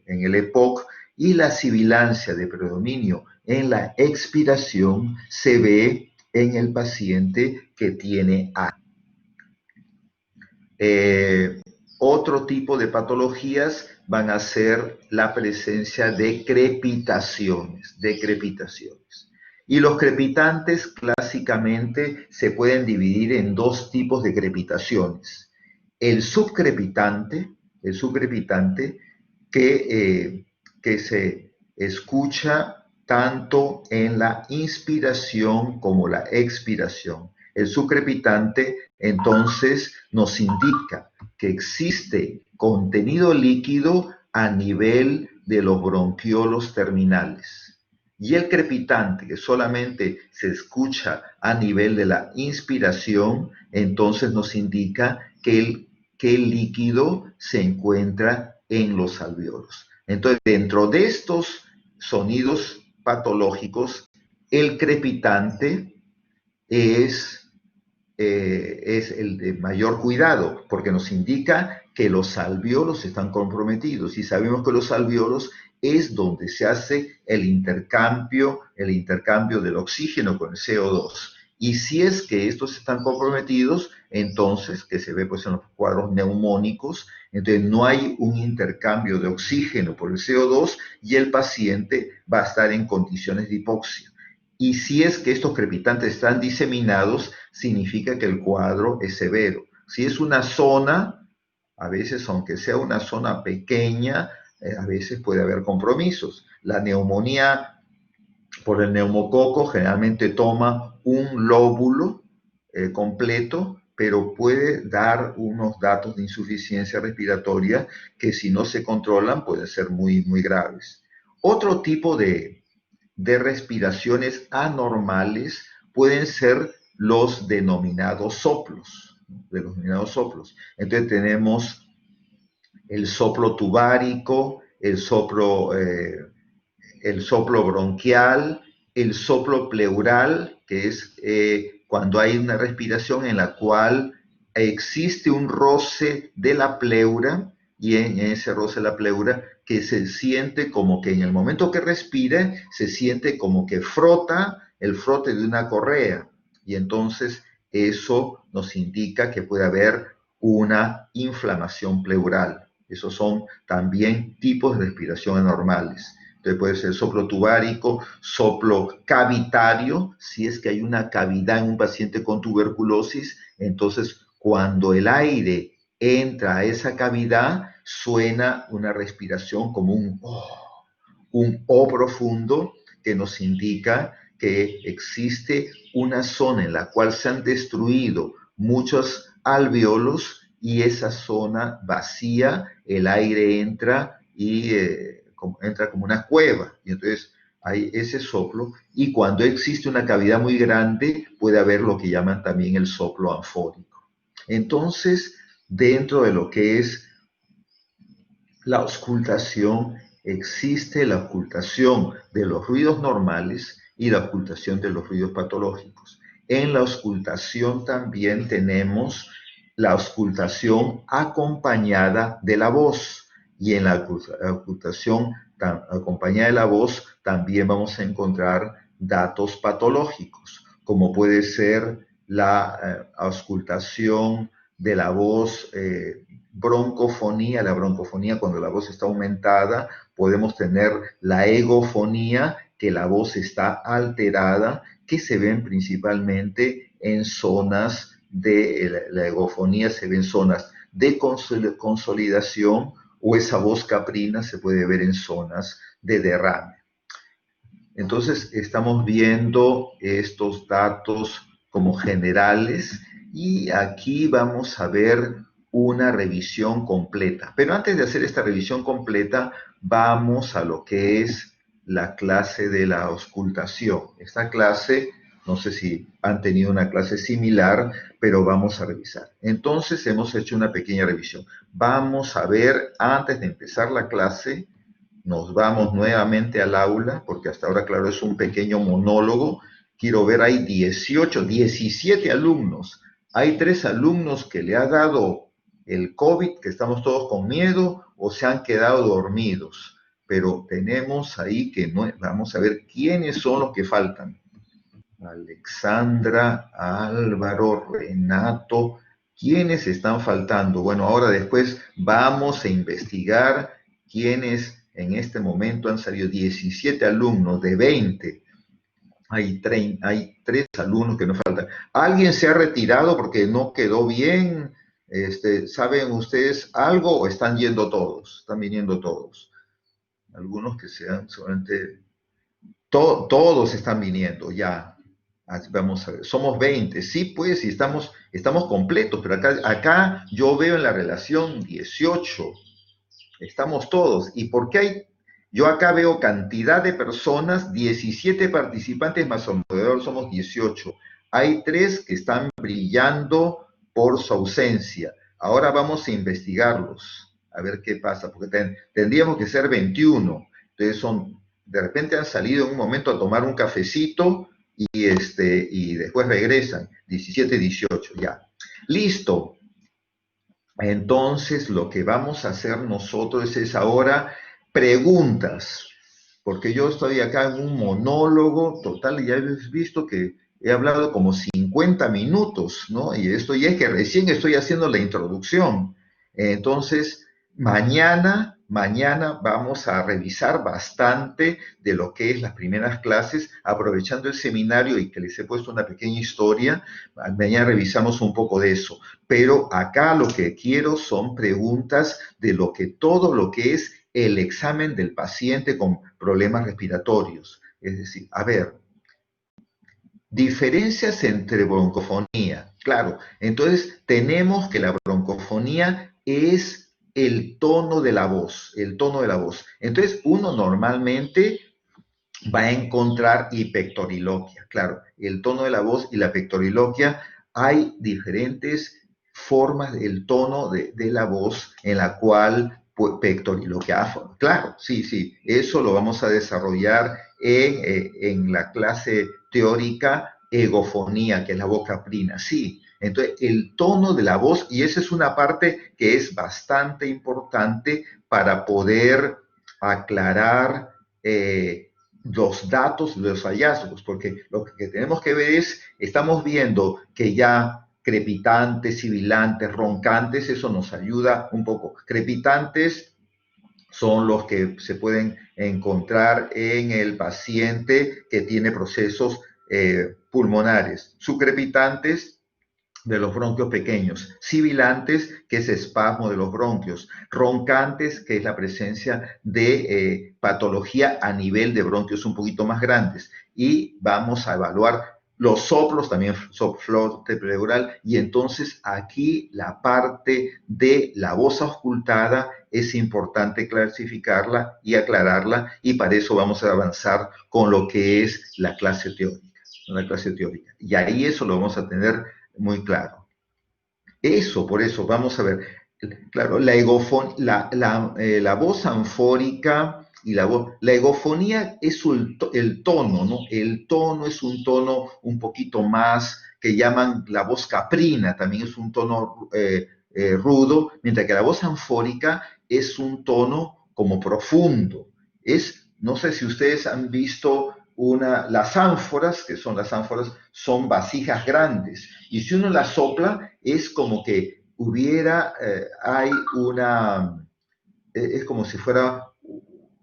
en el EPOC, y la sibilancia de predominio en la expiración se ve en el paciente que tiene asma. Otro tipo de patologías van a ser la presencia de crepitaciones. Y los crepitantes clásicamente se pueden dividir en dos tipos de crepitaciones. El subcrepitante que se escucha tanto en la inspiración como la expiración. El subcrepitante entonces nos indica que existe contenido líquido a nivel de los bronquiolos terminales. Y el crepitante, que solamente se escucha a nivel de la inspiración, entonces nos indica que el líquido se encuentra en los alvéolos. Entonces, dentro de estos sonidos patológicos, el crepitante es el de mayor cuidado, porque nos indica que los alvéolos están comprometidos, y sabemos que los alvéolos es donde se hace el intercambio del oxígeno con el CO2. Y si es que estos están comprometidos, entonces, que se ve pues en los cuadros neumónicos, entonces no hay un intercambio de oxígeno por el CO2, y el paciente va a estar en condiciones de hipoxia. Y si es que estos crepitantes están diseminados, significa que el cuadro es severo. Si es una zona, a veces, aunque sea una zona pequeña, a veces puede haber compromisos. La neumonía por el neumococo generalmente toma un lóbulo completo, pero puede dar unos datos de insuficiencia respiratoria que, si no se controlan, pueden ser muy, muy graves. Otro tipo de respiraciones anormales pueden ser los denominados soplos. Entonces tenemos el soplo tubárico, el soplo bronquial, el soplo pleural, que es cuando hay una respiración en la cual existe un roce de la pleura, y en ese roce de la pleura que se siente como que en el momento que respira se siente como que frota el frote de una correa, y entonces eso nos indica que puede haber una inflamación pleural. Esos son también tipos de respiración anormales. Entonces puede ser soplo tubárico, soplo cavitario, si es que hay una cavidad en un paciente con tuberculosis, entonces cuando el aire entra a esa cavidad, suena una respiración como un O profundo que nos indica que existe una zona en la cual se han destruido muchos alvéolos y esa zona vacía, el aire entra y entra como una cueva. Y entonces hay ese soplo y cuando existe una cavidad muy grande puede haber lo que llaman también el soplo anfórico. Entonces, dentro de lo que es la auscultación, existe la ocultación de los ruidos normales y la ocultación de los ruidos patológicos. En la auscultación también tenemos la auscultación acompañada de la voz y en la ocultación acompañada de la voz también vamos a encontrar datos patológicos, como puede ser la auscultación de la voz broncofonía, la broncofonía cuando la voz está aumentada, podemos tener la egofonía, que la voz está alterada, que se ven principalmente en zonas de la egofonía, se ven zonas de consolidación o esa voz caprina se puede ver en zonas de derrame. Entonces estamos viendo estos datos como generales y aquí vamos a ver una revisión completa. Pero antes de hacer esta revisión completa, vamos a lo que es la clase de la auscultación. Esta clase, no sé si han tenido una clase similar, pero vamos a revisar. Entonces hemos hecho una pequeña revisión. Vamos a ver, antes de empezar la clase, nos vamos nuevamente al aula, porque hasta ahora, claro, es un pequeño monólogo. Quiero ver, hay 17 alumnos. Hay 3 alumnos que le ha dado el COVID, que estamos todos con miedo, o se han quedado dormidos. Pero tenemos ahí que no, vamos a ver quiénes son los que faltan. Alexandra, Álvaro, Renato, ¿quiénes están faltando? Bueno, ahora después vamos a investigar quiénes en este momento han salido 17 alumnos de 20. Hay 3 alumnos que nos faltan. ¿Alguien se ha retirado porque no quedó bien? ¿Saben ustedes algo o están yendo todos? Están viniendo todos. Algunos que sean solamente... todos están viniendo ya. Vamos a ver, somos 20, sí, pues, y estamos completos, pero acá yo veo en la relación 18, estamos todos. ¿Y por qué hay? Yo acá veo cantidad de personas, 17 participantes más o menos, somos 18. Hay 3 que están brillando por su ausencia. Ahora vamos a investigarlos, a ver qué pasa, porque tendríamos que ser 21. Entonces de repente han salido en un momento a tomar un cafecito y después regresan, 17, 18, ya. Listo. Entonces, lo que vamos a hacer nosotros es ahora preguntas, porque yo estoy acá en un monólogo total y ya habéis visto que he hablado como 50 minutos, ¿no? Y esto ya es que recién estoy haciendo la introducción. Entonces, mañana vamos a revisar bastante de lo que es las primeras clases, aprovechando el seminario y que les he puesto una pequeña historia. Mañana revisamos un poco de eso. Pero acá lo que quiero son preguntas de todo lo que es el examen del paciente con problemas respiratorios. Es decir, a ver, diferencias entre broncofonía. Claro, entonces tenemos que la broncofonía es el tono de la voz, el tono de la voz. Entonces uno normalmente va a encontrar hipectoriloquia. Claro, el tono de la voz y la pectoriloquia, hay diferentes formas del tono de la voz en la cual pectoriloquia. Claro, sí, eso lo vamos a desarrollar en la clase teórica egofonía, que es la voz caprina, sí. Entonces, el tono de la voz, y esa es una parte que es bastante importante para poder aclarar los datos, los hallazgos, porque lo que tenemos que ver es, estamos viendo que ya crepitantes, sibilantes, roncantes, eso nos ayuda un poco. Crepitantes son los que se pueden encontrar en el paciente que tiene procesos pulmonares. Subcrepitantes, de los bronquios pequeños, sibilantes, que es espasmo de los bronquios, roncantes, que es la presencia de patología a nivel de bronquios un poquito más grandes. Y vamos a evaluar los soplos, también flote pleural, y entonces aquí la parte de la voz auscultada es importante clasificarla y aclararla, y para eso vamos a avanzar con lo que es la clase teórica. Y ahí eso lo vamos a tener muy claro. Por eso, vamos a ver, claro, la voz anfórica y la egofonía es el tono, ¿no? El tono es un tono un poquito más que llaman la voz caprina, también es un tono rudo, mientras que la voz anfórica es un tono como profundo. No sé si ustedes han visto las ánforas, son vasijas grandes, y si uno las sopla, es como que es como si fuera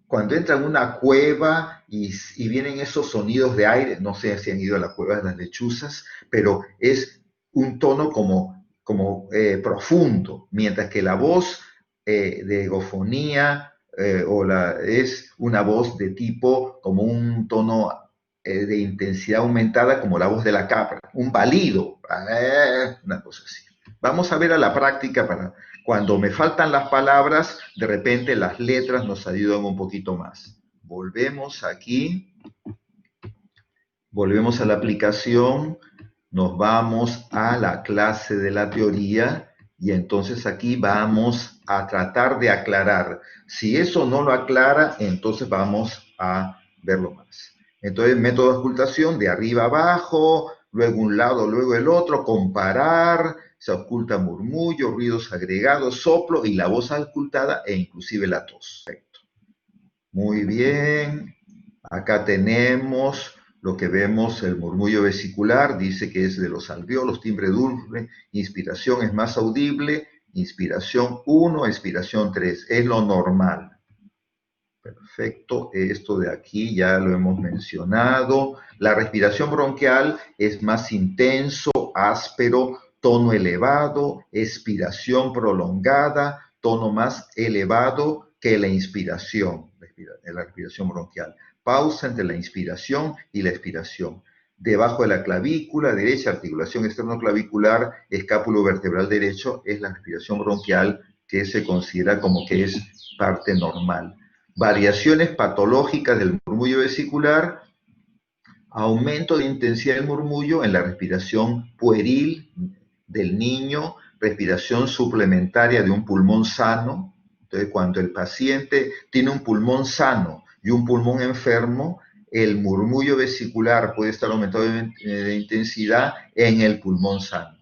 cuando entra en una cueva y vienen esos sonidos de aire. No sé si han ido a la cueva de las lechuzas, pero es un tono como profundo, mientras que la voz de egofonía es una voz de tipo como un tono de intensidad aumentada, como la voz de la cabra, un balido, una cosa así. Vamos a ver a la práctica para cuando me faltan las palabras, de repente las letras nos ayudan un poquito más. Volvemos aquí, volvemos a la aplicación, nos vamos a la clase de la teoría y entonces aquí vamos a tratar de aclarar. Si eso no lo aclara, entonces vamos a verlo más. Entonces, método de auscultación de arriba a abajo, luego un lado, luego el otro, comparar, se ausculta murmullo, ruidos agregados, soplo y la voz auscultada e inclusive la tos. Perfecto. Muy bien. Acá tenemos lo que vemos, el murmullo vesicular, dice que es de los alvéolos, timbre dulce, inspiración es más audible, inspiración 1, expiración 3, es lo normal. Perfecto, esto de aquí ya lo hemos mencionado. La respiración bronquial es más intenso, áspero, tono elevado, expiración prolongada, tono más elevado que la inspiración, la respiración bronquial. Pausa entre la inspiración y la expiración. Debajo de la clavícula derecha, articulación externoclavicular, escápulo vertebral derecho, es la respiración bronquial que se considera como que es parte normal. Variaciones patológicas del murmullo vesicular, aumento de intensidad del murmullo en la respiración pueril del niño, respiración suplementaria de un pulmón sano. Entonces, cuando el paciente tiene un pulmón sano y un pulmón enfermo, el murmullo vesicular puede estar aumentado de intensidad en el pulmón sano.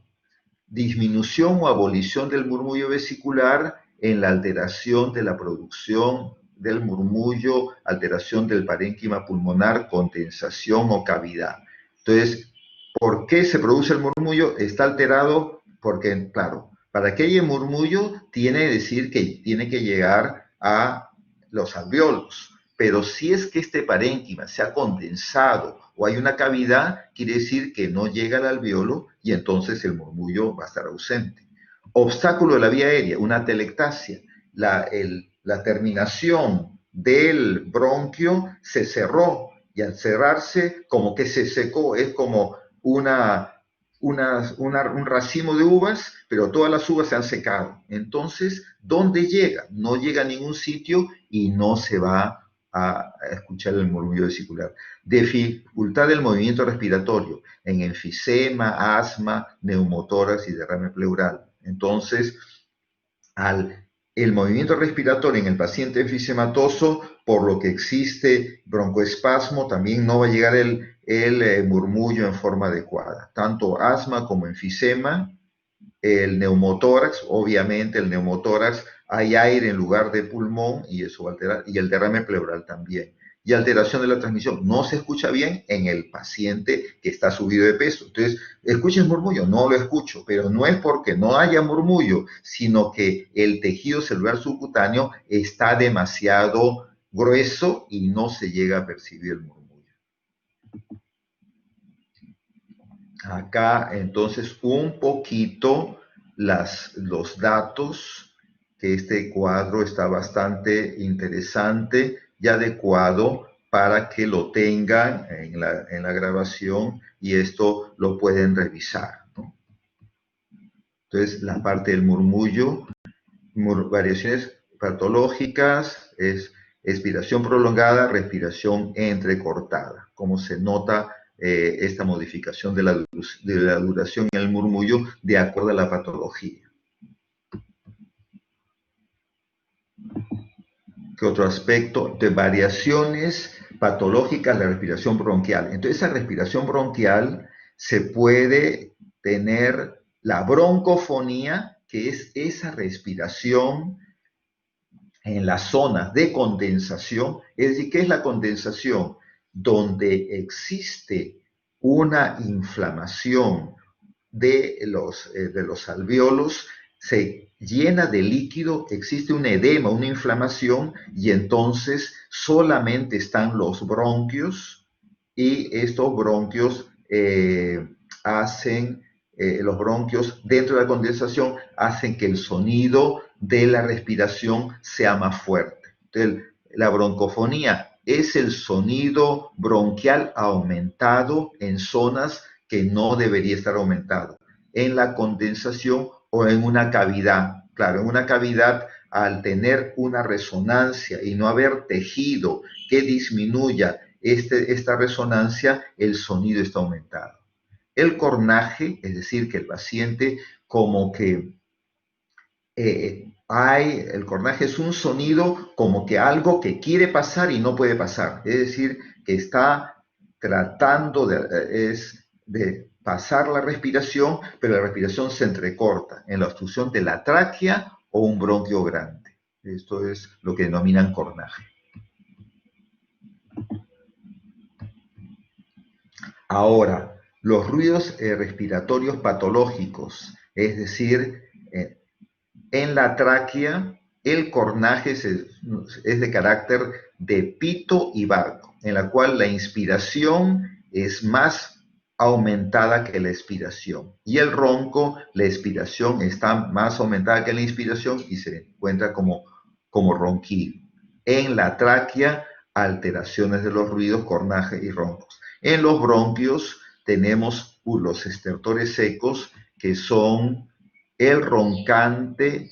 Disminución o abolición del murmullo vesicular en la alteración de la producción del murmullo, alteración del parénquima pulmonar, condensación o cavidad. Entonces, ¿por qué se produce el murmullo? Está alterado porque, claro, para que haya murmullo tiene que decir que tiene que llegar a los alvéolos. Pero si es que este parénquima se ha condensado o hay una cavidad, quiere decir que no llega al alvéolo y entonces el murmullo va a estar ausente. Obstáculo de la vía aérea, una atelectasia. La terminación del bronquio se cerró y al cerrarse como que se secó, es como un racimo de uvas, pero todas las uvas se han secado. Entonces, ¿dónde llega? No llega a ningún sitio y no se va a escuchar el murmullo vesicular. Dificultad del movimiento respiratorio en enfisema, asma, neumotórax y derrame pleural. Entonces, el movimiento respiratorio en el paciente enfisematoso, por lo que existe broncoespasmo, también no va a llegar el murmullo en forma adecuada. Tanto asma como enfisema, el neumotórax, obviamente el neumotórax hay aire en lugar de pulmón y eso va a alterar, y el derrame pleural también. Y alteración de la transmisión, no se escucha bien en el paciente que está subido de peso. Entonces, ¿escucha el murmullo? No lo escucho, pero no es porque no haya murmullo, sino que el tejido celular subcutáneo está demasiado grueso y no se llega a percibir el murmullo. Acá, entonces, un poquito los datos, que este cuadro está bastante interesante y adecuado para que lo tengan en la grabación y esto lo pueden revisar, ¿no? Entonces, la parte del murmullo, variaciones patológicas, es expiración prolongada, respiración entrecortada. Como se nota esta modificación de la duración en el murmullo de acuerdo a la patología. ¿Qué otro aspecto? De variaciones patológicas de la respiración bronquial. Entonces, esa respiración bronquial se puede tener la broncofonía, que es esa respiración en las zonas de condensación. Es decir, ¿qué es la condensación? Donde existe una inflamación de los alvéolos, se llena de líquido, existe un edema, una inflamación, y entonces solamente están los bronquios, y estos bronquios los bronquios dentro de la condensación hacen que el sonido de la respiración sea más fuerte. Entonces, la broncofonía es el sonido bronquial aumentado en zonas que no debería estar aumentado, en la condensación o en una cavidad. Claro, en una cavidad, al tener una resonancia y no haber tejido que disminuya esta resonancia, el sonido está aumentado. El cornaje, es decir, que el paciente como que el cornaje es un sonido como que algo que quiere pasar y no puede pasar, es decir, que está tratando de pasar la respiración, pero la respiración se entrecorta en la obstrucción de la tráquea o un bronquio grande. Esto es lo que denominan cornaje. Ahora, los ruidos respiratorios patológicos, es decir, en la tráquea, el cornaje es de carácter de pito y barco, en la cual la inspiración es más aumentada que la expiración. Y el ronco, la expiración está más aumentada que la inspiración y se encuentra como ronquido. En la tráquea, alteraciones de los ruidos, cornaje y roncos. En los bronquios tenemos los estertores secos, que son el roncante,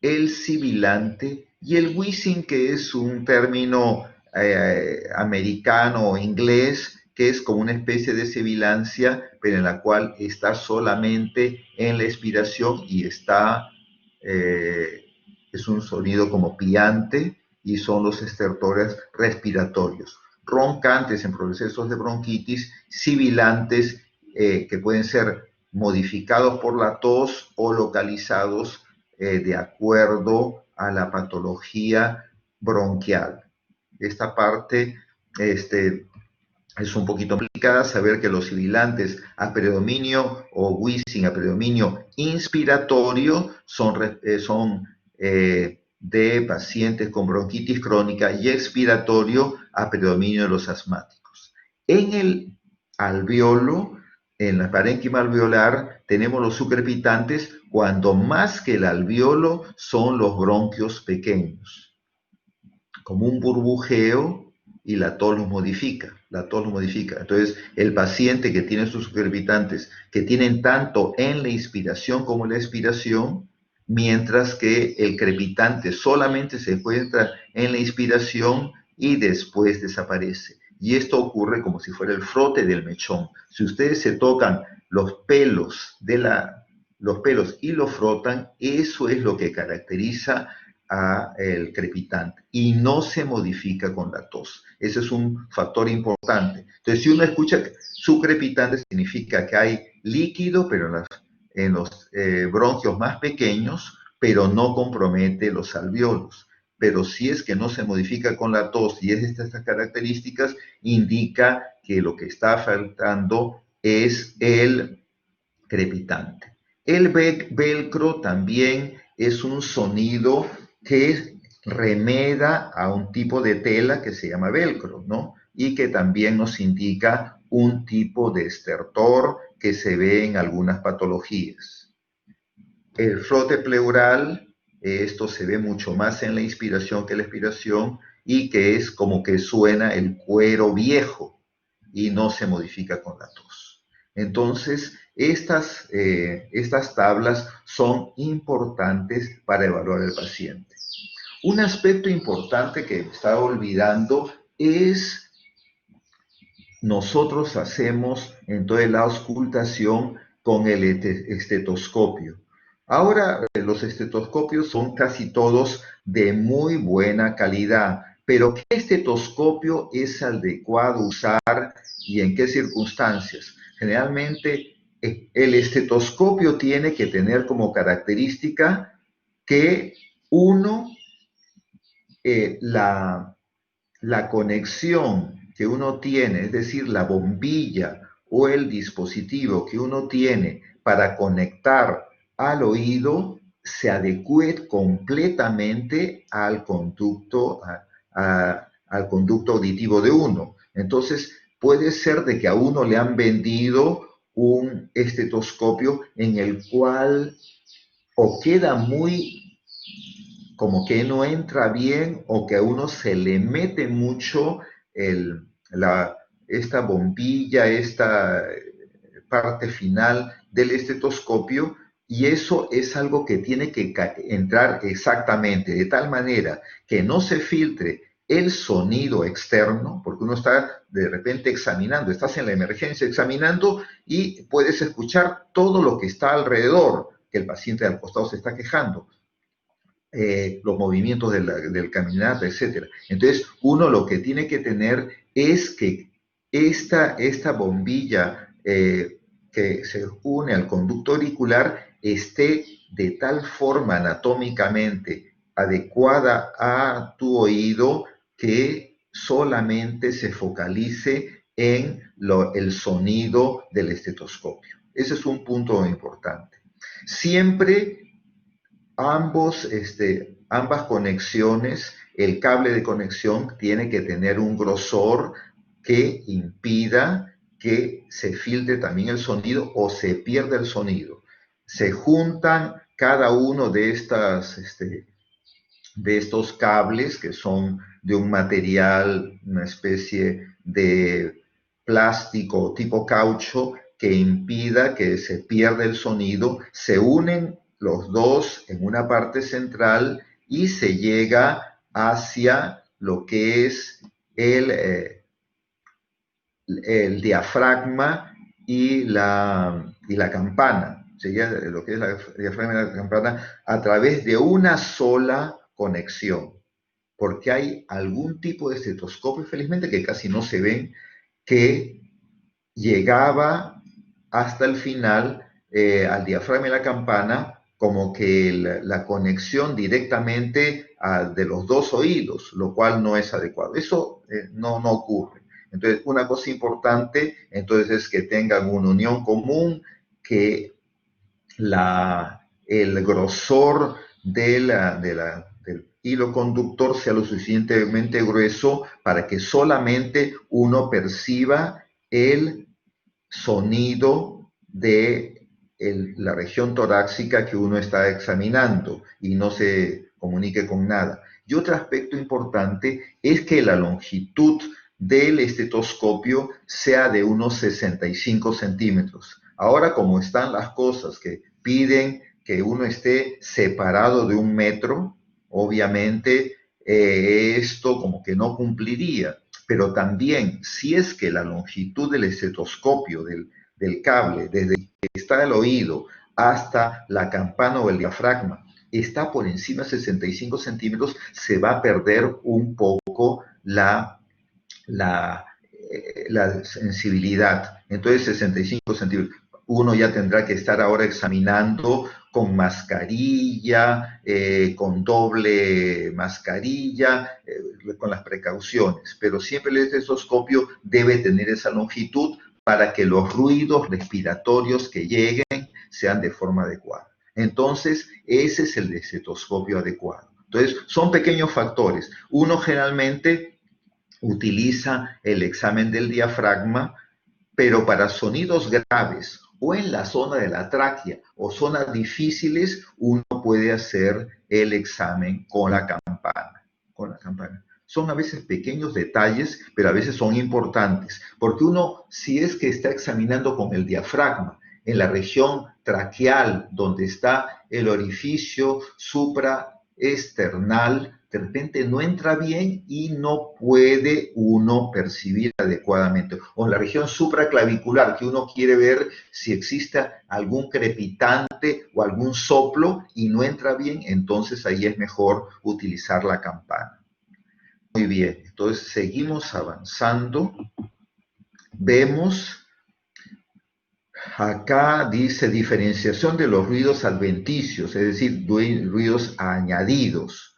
el sibilante y el wheezing, que es un término americano o inglés, que es como una especie de sibilancia, pero en la cual está solamente en la expiración y es un sonido como piante, y son los estertores respiratorios. Roncantes en procesos de bronquitis, sibilantes que pueden ser modificados por la tos o localizados de acuerdo a la patología bronquial. Esta parte es un poquito complicada, saber que los sibilantes a predominio o wheezing a predominio inspiratorio son de pacientes con bronquitis crónica y expiratorio a predominio de los asmáticos. En el alveolo, en la parénquima alveolar, tenemos los sucrepitantes cuando más que el alveolo son los bronquios pequeños, como un burbujeo, y la tos los modifica. Entonces, el paciente que tiene sus sucrepitantes, que tienen tanto en la inspiración como en la expiración, mientras que el crepitante solamente se encuentra en la inspiración y después desaparece. Y esto ocurre como si fuera el frote del mechón. Si ustedes se tocan los pelos y lo frotan, eso es lo que caracteriza al crepitante y no se modifica con la tos. Ese es un factor importante. Entonces, si uno escucha sucrepitante, significa que hay líquido, pero en los bronquios más pequeños, pero no compromete los alvéolos. Pero si es que no se modifica con la tos y es estas características, indica que lo que está faltando es el crepitante. El velcro también es un sonido que remeda a un tipo de tela que se llama velcro, ¿no? Y que también nos indica un tipo de estertor que se ve en algunas patologías. El frote pleural, esto se ve mucho más en la inspiración que en la expiración, y que es como que suena el cuero viejo y no se modifica con la tos. Entonces, estas tablas son importantes para evaluar al paciente. Un aspecto importante que me estaba olvidando es nosotros hacemos entonces la auscultación con el estetoscopio. Ahora los estetoscopios son casi todos de muy buena calidad, pero ¿qué estetoscopio es adecuado usar y en qué circunstancias? Generalmente el estetoscopio tiene que tener como característica que uno, la conexión que uno tiene, es decir, la bombilla o el dispositivo que uno tiene para conectar al oído, se adecue completamente al conducto, al conducto auditivo de uno. Entonces, puede ser de que a uno le han vendido un estetoscopio en el cual o queda muy como que no entra bien o que a uno se le mete mucho esta bombilla, esta parte final del estetoscopio, y eso es algo que tiene que entrar exactamente, de tal manera que no se filtre el sonido externo, porque uno está de repente examinando, estás en la emergencia examinando y puedes escuchar todo lo que está alrededor, que el paciente al costado se está quejando, los movimientos del caminata, etc. Entonces, uno lo que tiene que tener es que esta bombilla que se une al conducto auricular esté de tal forma anatómicamente adecuada a tu oído que solamente se focalice en el sonido del estetoscopio. Ese es un punto importante. Siempre ambas conexiones, el cable de conexión tiene que tener un grosor que impida que se filtre también el sonido o se pierda el sonido. Se juntan cada uno de estos cables que son de un material, una especie de plástico tipo caucho que impida que se pierda el sonido, se unen los dos en una parte central y se llega hacia lo que es el diafragma y la campana. Se llega lo que es la diafragma y la campana a través de una sola conexión, porque hay algún tipo de estetoscopio, felizmente que casi no se ven, que llegaba hasta el final al diafragma y la campana, como que la conexión directamente de los dos oídos, lo cual no es adecuado. Eso no ocurre. Entonces, una cosa importante entonces es que tengan una unión común, que el grosor del hilo conductor sea lo suficientemente grueso para que solamente uno perciba el sonido de la región torácica que uno está examinando y no se comunique con nada. Y otro aspecto importante es que la longitud del estetoscopio sea de unos 65 centímetros. Ahora, como están las cosas que piden que uno esté separado de 1 metro, obviamente esto como que no cumpliría. Pero también, si es que la longitud del estetoscopio, del cable, desde que está el oído hasta la campana o el diafragma, está por encima de 65 centímetros, se va a perder un poco la sensibilidad. Entonces, 65 centímetros. Uno ya tendrá que estar ahora examinando con mascarilla, con doble mascarilla, con las precauciones. Pero siempre el estetoscopio debe tener esa longitud para que los ruidos respiratorios que lleguen sean de forma adecuada. Entonces, ese es el estetoscopio adecuado. Entonces, son pequeños factores. Uno generalmente utiliza el examen del diafragma, pero para sonidos graves o en la zona de la tráquea o zonas difíciles, uno puede hacer el examen con la campana. Son a veces pequeños detalles, pero a veces son importantes, porque uno, si es que está examinando con el diafragma, en la región traqueal, donde está el orificio supraesternal, de repente no entra bien y no puede uno percibir adecuadamente. O en la región supraclavicular, que uno quiere ver si existe algún crepitante o algún soplo y no entra bien, entonces ahí es mejor utilizar la campana. Muy bien, entonces seguimos avanzando. Vemos, acá dice diferenciación de los ruidos adventicios, es decir, ruidos añadidos.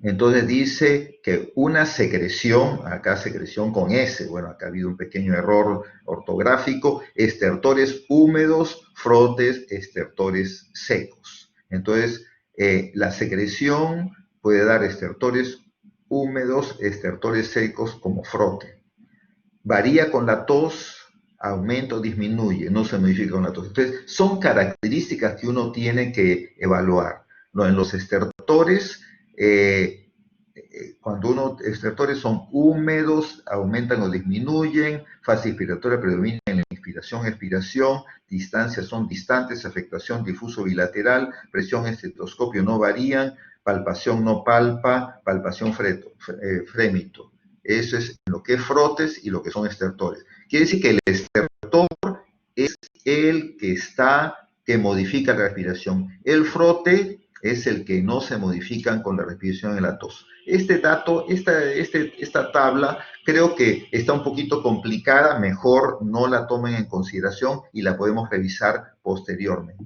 Entonces dice que una secreción, acá secreción con S, bueno, acá ha habido un pequeño error ortográfico, estertores húmedos, frotes, estertores secos. Entonces, la secreción puede dar estertores húmedos, estertores secos como frote. Varía con la tos, aumenta o disminuye, no se modifica con la tos. Entonces, son características que uno tiene que evaluar. ¿No? En los estertores, cuando estertores son húmedos, aumentan o disminuyen, fase inspiratoria predomina en la inspiración, expiración, distancias son distantes, afectación difuso bilateral, presión estetoscopio no varían, palpación no palpa, palpación frémito. Eso es lo que es frotes y lo que son estertores. Quiere decir que el estertor es el que modifica la respiración. El frote es el que no se modifican con la respiración en la tos. Este dato, esta tabla, creo que está un poquito complicada, mejor no la tomen en consideración y la podemos revisar posteriormente.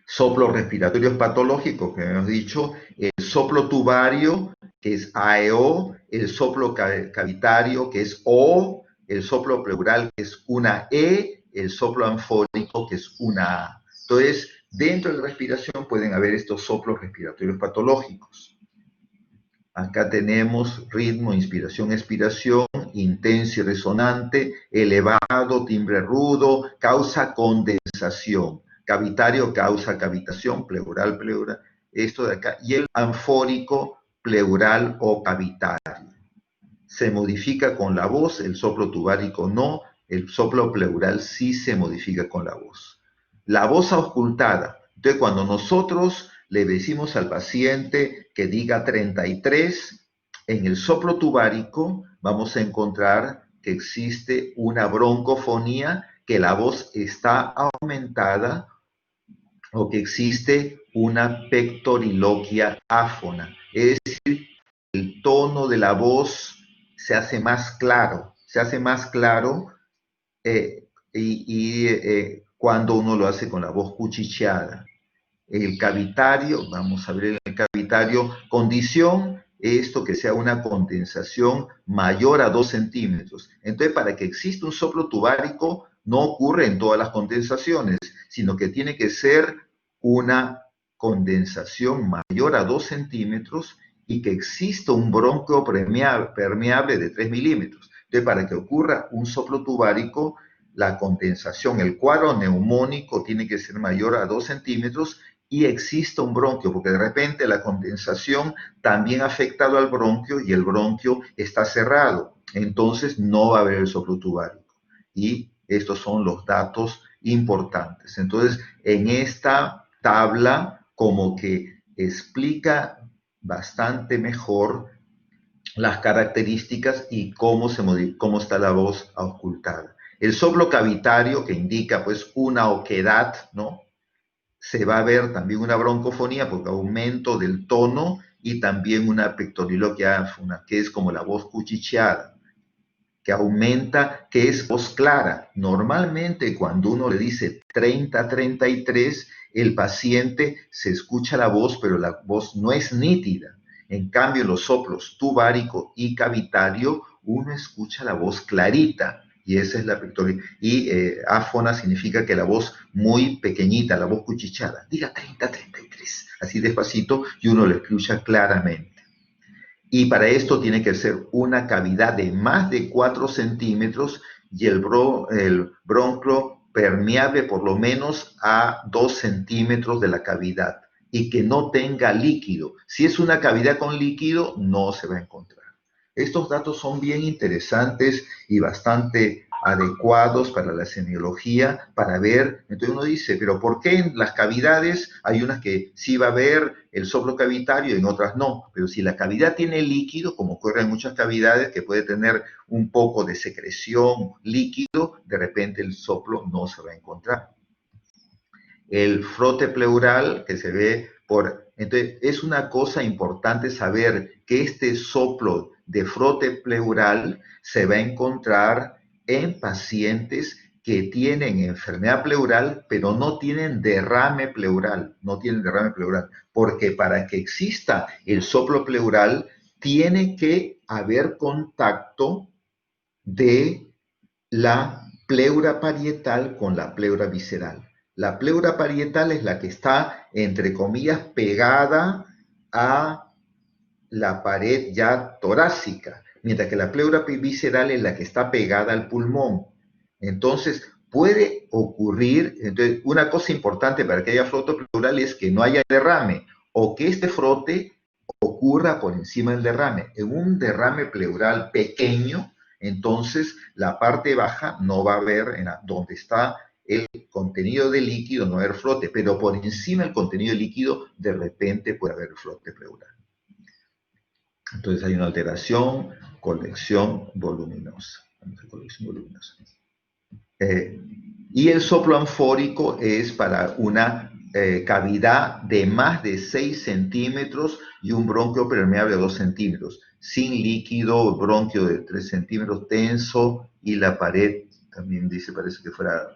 Soplos respiratorios patológicos, que hemos dicho, el soplo tubario, que es AEO, el soplo cavitario, que es O, el soplo pleural, que es una E, el soplo anfónico, que es una A. Entonces, dentro de la respiración pueden haber estos soplos respiratorios patológicos. Acá tenemos ritmo, inspiración, expiración, intenso y resonante, elevado, timbre rudo, causa condensación. Cavitario causa cavitación, pleural, pleural, esto de acá. Y el anfónico, pleural o cavitario. Se modifica con la voz, el soplo tubárico no, el soplo pleural sí se modifica con la voz. La voz auscultada. Entonces, cuando nosotros le decimos al paciente que diga 33, en el soplo tubárico vamos a encontrar que existe una broncofonía, que la voz está aumentada, o que existe una pectoriloquia áfona. Es decir, el tono de la voz se hace más claro, cuando uno lo hace con la voz cuchicheada. El cavitario, vamos a ver el cavitario, condición, esto que sea una condensación mayor a 2 centímetros. Entonces, para que exista un soplo tubárico, no ocurre en todas las condensaciones, sino que tiene que ser una condensación mayor a 2 centímetros y que exista un bronquio permeable de 3 milímetros. Entonces, para que ocurra un soplo tubárico, la condensación, el cuadro neumónico tiene que ser mayor a 2 centímetros y exista un bronquio, porque de repente la condensación también ha afectado al bronquio y el bronquio está cerrado. Entonces no va a haber el soplo tubárico. Y estos son los datos importantes. Entonces, en esta tabla como que explica bastante mejor las características y cómo está la voz auscultada. El soplo cavitario, que indica pues una oquedad, ¿no? Se va a ver también una broncofonía porque aumento del tono y también una pectoriloquia áfona, que es como la voz cuchicheada, que aumenta, que es voz clara. Normalmente cuando uno le dice 30, 33, el paciente se escucha la voz, pero la voz no es nítida. En cambio, los soplos tubárico y cavitario, uno escucha la voz clarita. Y esa es la pectoriloquia. Y áfona significa que la voz muy pequeñita, la voz cuchicheada. Diga 30, 33, así despacito, y uno lo escucha claramente. Y para esto tiene que ser una cavidad de más de 4 centímetros y el bronquio permeable por lo menos a 2 centímetros de la cavidad. y que no tenga líquido. Si es una cavidad con líquido, no se va a encontrar. Estos datos son bien interesantes y bastante adecuados para la semiología, para ver, entonces uno dice, pero ¿por qué en las cavidades hay unas que sí va a haber el soplo cavitario y en otras no? Pero si la cavidad tiene líquido, como ocurre en muchas cavidades, que puede tener un poco de secreción líquido, de repente el soplo no se va a encontrar. El frote pleural que se ve por... Entonces, es una cosa importante saber que este soplo de frote pleural se va a encontrar en pacientes que tienen enfermedad pleural, pero no tienen derrame pleural, porque para que exista el soplo pleural, tiene que haber contacto de la pleura parietal con la pleura visceral. La pleura parietal es la que está, entre comillas, pegada a la pared ya torácica, mientras que la pleura visceral es la que está pegada al pulmón. Entonces, puede ocurrir, entonces, una cosa importante para que haya frote pleural es que no haya derrame, o que este frote ocurra por encima del derrame. En un derrame pleural pequeño, entonces la parte baja no va a haber, donde está el contenido de líquido, no va a haber flote, pero por encima del contenido de líquido, de repente puede haber flote pleural. Entonces hay una alteración, colección voluminosa. Y el soplo anfórico es para una cavidad de más de 6 centímetros y un bronquio permeable de 2 centímetros, sin líquido, bronquio de 3 centímetros tenso y la pared también dice, parece que fuera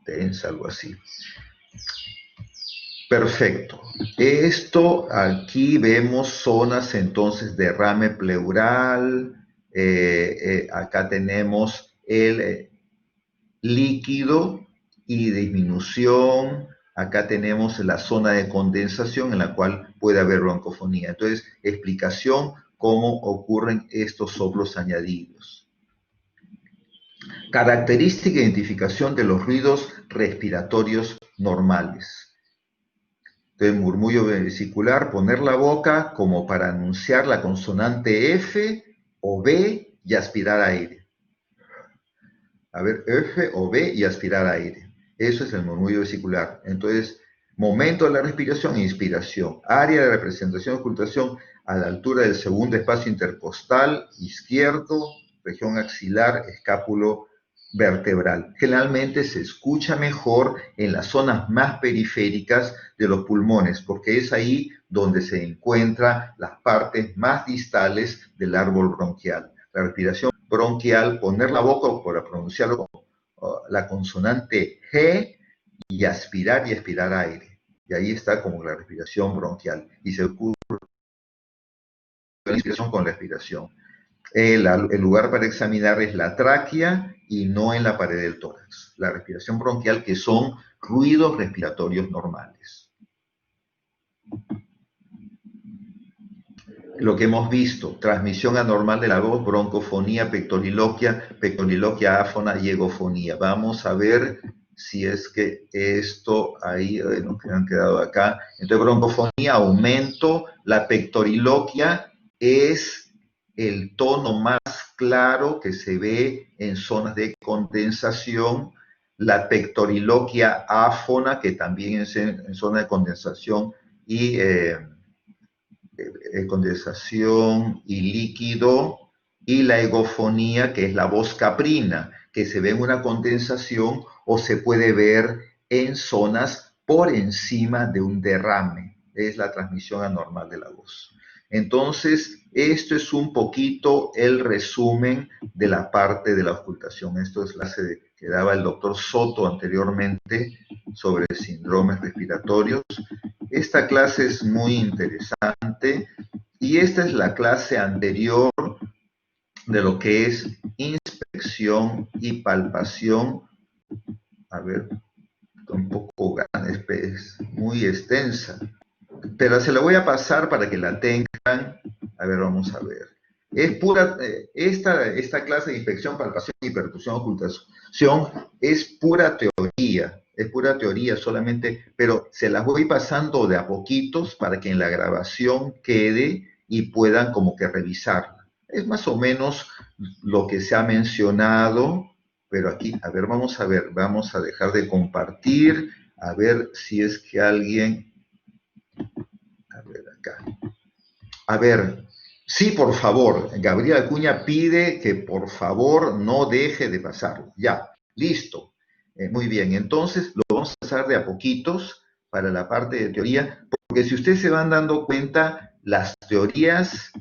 tensa, algo así. Perfecto. Esto aquí vemos zonas entonces de derrame pleural. Acá tenemos el líquido y disminución. Acá tenemos la zona de condensación en la cual puede haber broncofonía. Entonces, explicación cómo ocurren estos soplos añadidos. Característica e identificación de los ruidos respiratorios normales. Entonces, murmullo vesicular, poner la boca como para anunciar la consonante F o B y aspirar aire. A ver, F o B y aspirar aire. Eso es el murmullo vesicular. Entonces, momento de la respiración e inspiración. Área de representación y ocultación a la altura del segundo espacio intercostal izquierdo, región axilar, escápulo vertebral. Generalmente se escucha mejor en las zonas más periféricas de los pulmones, porque es ahí donde se encuentran las partes más distales del árbol bronquial. La respiración bronquial, poner la boca para pronunciarlo como la consonante G y aspirar aire. Y ahí está como la respiración bronquial. Y se ocurre la inspiración con la expiración. El lugar para examinar es la tráquea y no en la pared del tórax. La respiración bronquial, que son ruidos respiratorios normales. Lo que hemos visto, transmisión anormal de la voz, broncofonía, pectoriloquia áfona y egofonía. Vamos a ver si es que esto ahí, nos han quedado acá. Entonces, broncofonía, aumento, la pectoriloquia es el tono más claro que se ve en zonas de condensación, la pectoriloquia áfona, que también es en zona de condensación y condensación y líquido, y la egofonía, que es la voz caprina, que se ve en una condensación o se puede ver en zonas por encima de un derrame. Es la transmisión anormal de la voz. Entonces, esto es un poquito el resumen de la parte de la ocultación. Esto es la clase que daba el doctor Soto anteriormente sobre síndromes respiratorios. Esta clase es muy interesante y esta es la clase anterior de lo que es inspección y palpación. A ver, un poco grande, es muy extensa, pero se la voy a pasar para que la tengan. A ver, vamos a ver. Es pura, esta clase de inspección, palpación y percusión, ocultación es pura teoría. es pura teoría solamente, pero se las voy pasando de a poquitos para que en la grabación quede y puedan como que revisarla. Es más o menos lo que se ha mencionado, pero aquí, a ver, vamos a dejar de compartir, a ver si es que alguien, a ver acá, a ver, sí, por favor, Gabriel Acuña pide que por favor no deje de pasarlo. Ya, listo. Muy bien, entonces lo vamos a hacer de a poquitos para la parte de teoría, porque si ustedes se van dando cuenta, las teorías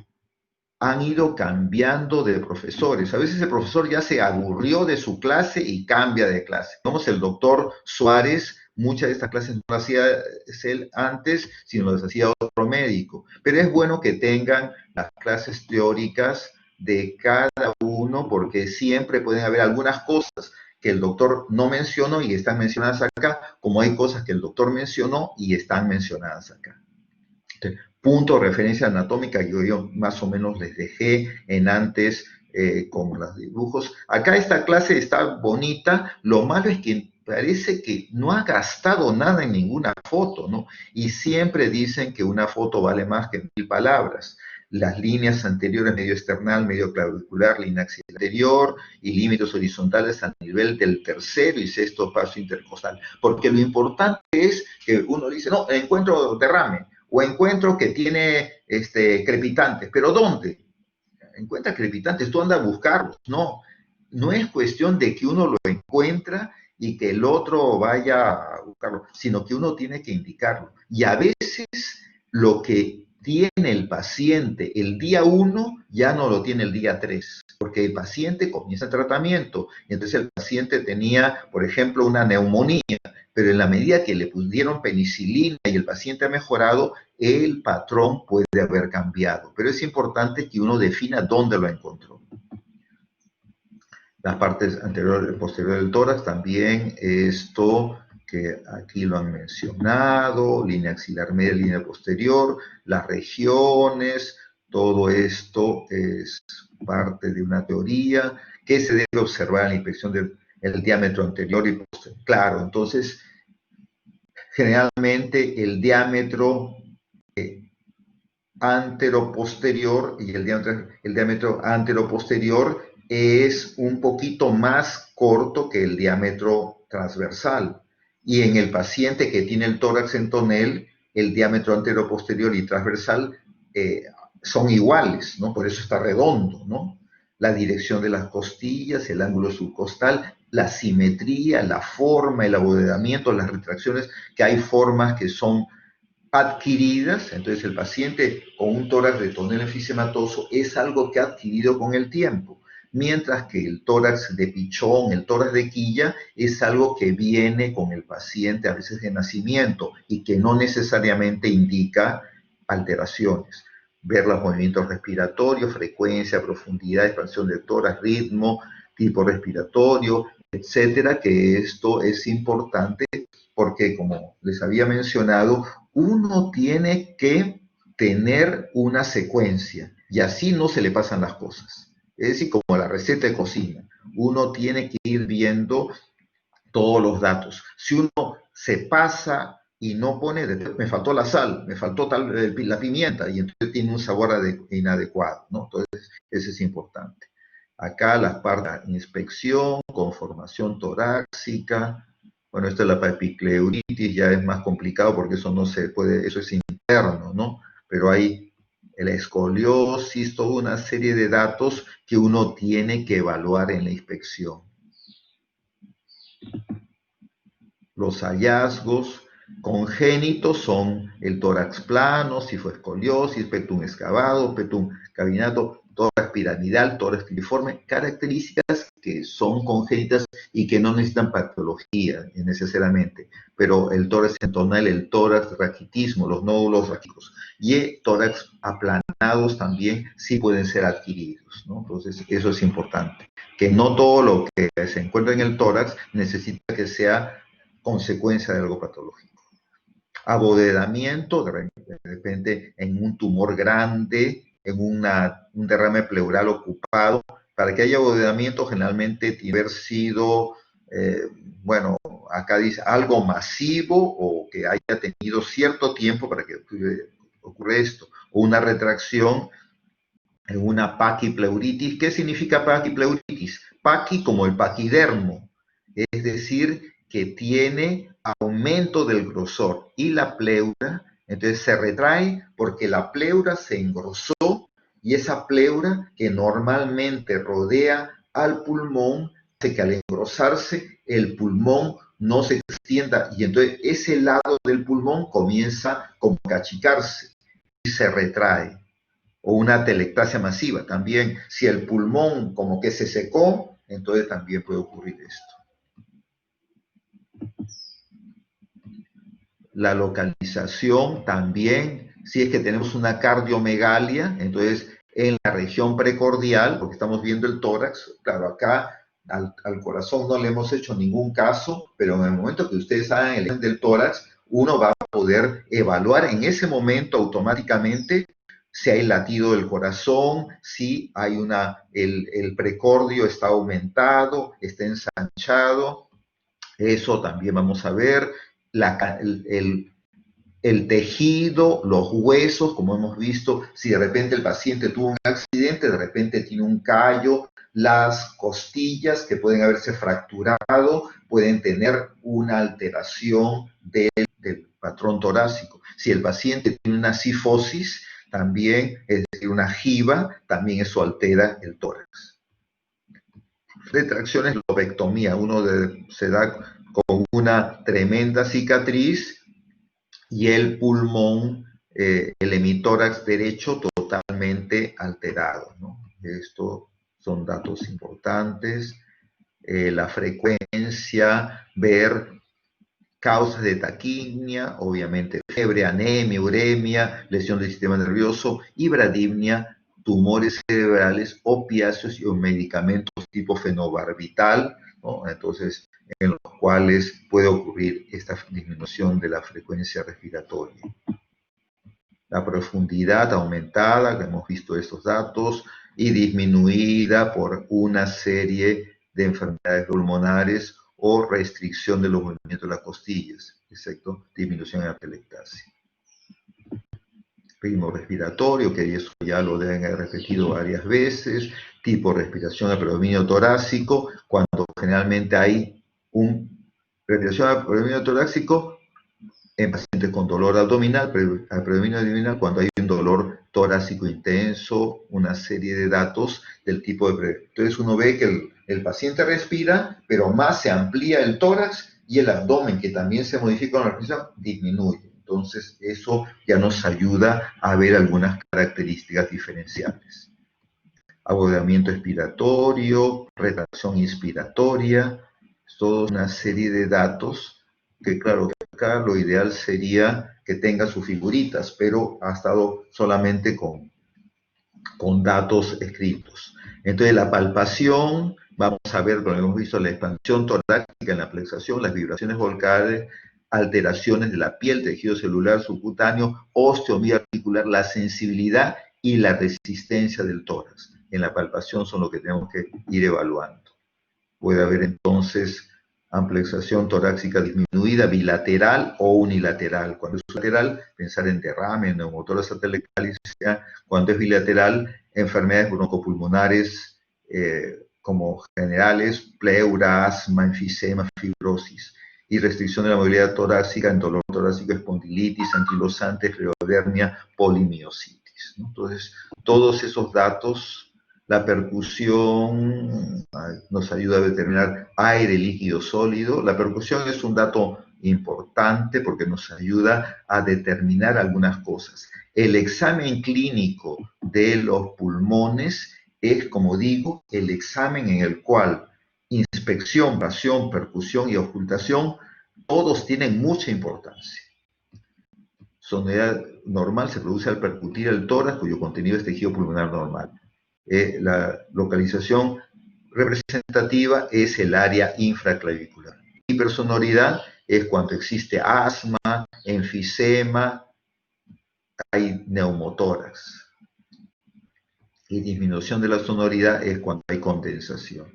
han ido cambiando de profesores. A veces el profesor ya se aburrió de su clase y cambia de clase. Vamos, el doctor Suárez, muchas de estas clases no las hacía él antes, sino las hacía otro médico. Pero es bueno que tengan las clases teóricas de cada uno, porque siempre pueden haber algunas cosas que el doctor no mencionó y están mencionadas acá, como hay cosas que el doctor mencionó y están mencionadas acá. Punto de referencia anatómica que yo más o menos les dejé en antes con los dibujos. Acá esta clase está bonita, lo malo es que parece que no ha gastado nada en ninguna foto, ¿no? Y siempre dicen que una foto vale más que 1000 palabras. Las líneas anteriores, medio external, medio clavicular, línea axial anterior y límites horizontales a nivel del tercero y sexto paso intercostal. Porque lo importante es que uno dice, no, encuentro derrame, o encuentro que tiene crepitantes. ¿Pero dónde? Encuentra crepitantes, tú andas a buscarlos. No, no es cuestión de que uno lo encuentra y que el otro vaya a buscarlo, sino que uno tiene que indicarlo. Y a veces lo que tiene el paciente el día 1 ya no lo tiene el día 3, porque el paciente comienza el tratamiento. Y entonces el paciente tenía, por ejemplo, una neumonía, pero en la medida que le pusieron penicilina y el paciente ha mejorado, el patrón puede haber cambiado. Pero es importante que uno defina dónde lo encontró. Las partes anterior y posterior del tórax también, esto que aquí lo han mencionado, línea axilar media, línea posterior, las regiones, todo esto es parte de una teoría que se debe observar en la inspección del diámetro anterior y posterior. Claro, entonces, generalmente el diámetro anteroposterior y el diámetro anteroposterior es un poquito más corto que el diámetro transversal. Y en el paciente que tiene el tórax en tonel, el diámetro anteroposterior y transversal son iguales, ¿no? Por eso está redondo, ¿no? La dirección de las costillas, el ángulo subcostal, la simetría, la forma, el abovedamiento, las retracciones, que hay formas que son adquiridas. Entonces el paciente con un tórax de tonel enfisematoso es algo que ha adquirido con el tiempo, mientras que el tórax de pichón, el tórax de quilla, es algo que viene con el paciente a veces de nacimiento y que no necesariamente indica alteraciones. Ver los movimientos respiratorios, frecuencia, profundidad, expansión del tórax, ritmo, tipo respiratorio, etcétera, que esto es importante porque, como les había mencionado, uno tiene que tener una secuencia y así no se le pasan las cosas. Es decir, como la receta de cocina, uno tiene que ir viendo todos los datos. Si uno se pasa y no pone, me faltó la sal, me faltó la pimienta, y entonces tiene un sabor inadecuado, ¿no? Entonces, eso es importante. Acá las partes de inspección, conformación torácica. Bueno, esta es la epicleuritis, ya es más complicado porque eso no se puede, eso es interno, ¿no? Pero hay la escoliosis, toda una serie de datos que uno tiene que evaluar en la inspección. Los hallazgos congénitos son el tórax plano, cifoescoliosis, petum excavado, petum cavinato, tórax piramidal, tórax filiforme, características que son congénitas y que no necesitan patología necesariamente, pero el tórax entonal, el tórax raquitismo, los nódulos raquíticos y tórax aplanados también sí pueden ser adquiridos, ¿no? Entonces eso es importante, que no todo lo que se encuentra en el tórax necesita que sea consecuencia de algo patológico. Abovedamiento, de repente en un tumor grande, en un derrame pleural ocupado. Para que haya abovedamiento generalmente tiene que haber sido eh, bueno, acá dice algo masivo o que haya tenido cierto tiempo para que ocurre esto, o una retracción en una paquipleuritis. ¿Qué significa paquipleuritis? Paqui como el paquidermo, es decir, que tiene aumento del grosor, y la pleura, entonces se retrae porque la pleura se engrosó, y esa pleura que normalmente rodea al pulmón hace que al engrosarse el pulmón no se extienda, y entonces ese lado del pulmón comienza como a achicarse y se retrae. O una telectasia masiva también. Si el pulmón como que se secó, entonces también puede ocurrir esto. La localización también, si es que tenemos una cardiomegalia, entonces en la región precordial, porque estamos viendo el tórax, claro, acá al corazón no le hemos hecho ningún caso, pero en el momento que ustedes hagan el examen del tórax, uno va a poder evaluar en ese momento automáticamente si hay latido del corazón, si hay el precordio está aumentado, está ensanchado, eso también vamos a ver, el tejido, los huesos, como hemos visto, si de repente el paciente tuvo un accidente, de repente tiene un callo, las costillas que pueden haberse fracturado, pueden tener una alteración del patrón torácico. Si el paciente tiene una cifosis, también, es decir, una jiba, también eso altera el tórax. Retracciones, lobectomía, se da con una tremenda cicatriz y el pulmón, el hemitórax derecho totalmente alterado, ¿no? Estos son datos importantes. La frecuencia, ver causas de taquimia, obviamente fiebre, anemia, uremia, lesión del sistema nervioso, hibradimia, tumores cerebrales, opiáceos y medicamentos tipo fenobarbital, ¿no? Entonces, en los cuales puede ocurrir esta disminución de la frecuencia respiratoria. La profundidad aumentada, que hemos visto estos datos, y disminuida por una serie de enfermedades pulmonares o restricción de los movimientos de las costillas, excepto disminución en la telectasia. Ritmo respiratorio, que eso ya lo deben haber repetido varias veces, tipo respiración al predominio torácico, cuando generalmente hay respiración al predominio torácico en pacientes con dolor abdominal, al predominio abdominal cuando hay un dolor torácico intenso, una serie de datos del tipo de... Entonces uno ve que el paciente respira, pero más se amplía el tórax y el abdomen, que también se modifica con la respiración, disminuye. Entonces eso ya nos ayuda a ver algunas características diferenciales. Agudamiento expiratorio, retracción inspiratoria, toda una serie de datos que claro, acá lo ideal sería que tenga sus figuritas, pero ha estado solamente con datos escritos. Entonces la palpación, vamos a ver, como hemos visto, la expansión torácica en la plexación, las vibraciones volcales, alteraciones de la piel, tejido celular, subcutáneo, osteomiarticular, la sensibilidad y la resistencia del tórax. En la palpación son lo que tenemos que ir evaluando. Puede haber entonces amplexación torácica disminuida, bilateral o unilateral. Cuando es lateral, pensar en derrame, neumotórax atelectalia. Cuando es bilateral, enfermedades broncopulmonares como generales, pleura, asma, enfisema, fibrosis. Y restricción de la movilidad torácica en dolor torácico, espondilitis, anquilosante, esclerodermia, polimiositis, ¿no? Entonces, todos esos datos. La percusión nos ayuda a determinar aire, líquido, sólido. La percusión es un dato importante porque nos ayuda a determinar algunas cosas. El examen clínico de los pulmones es, como digo, el examen en el cual inspección, pasión, percusión y ocultación, todos tienen mucha importancia. Sonoridad normal se produce al percutir el tórax, cuyo contenido es tejido pulmonar normal. La localización representativa es el área infraclavicular. Hipersonoridad es cuando existe asma, enfisema, hay neumotórax. Y disminución de la sonoridad es cuando hay condensación.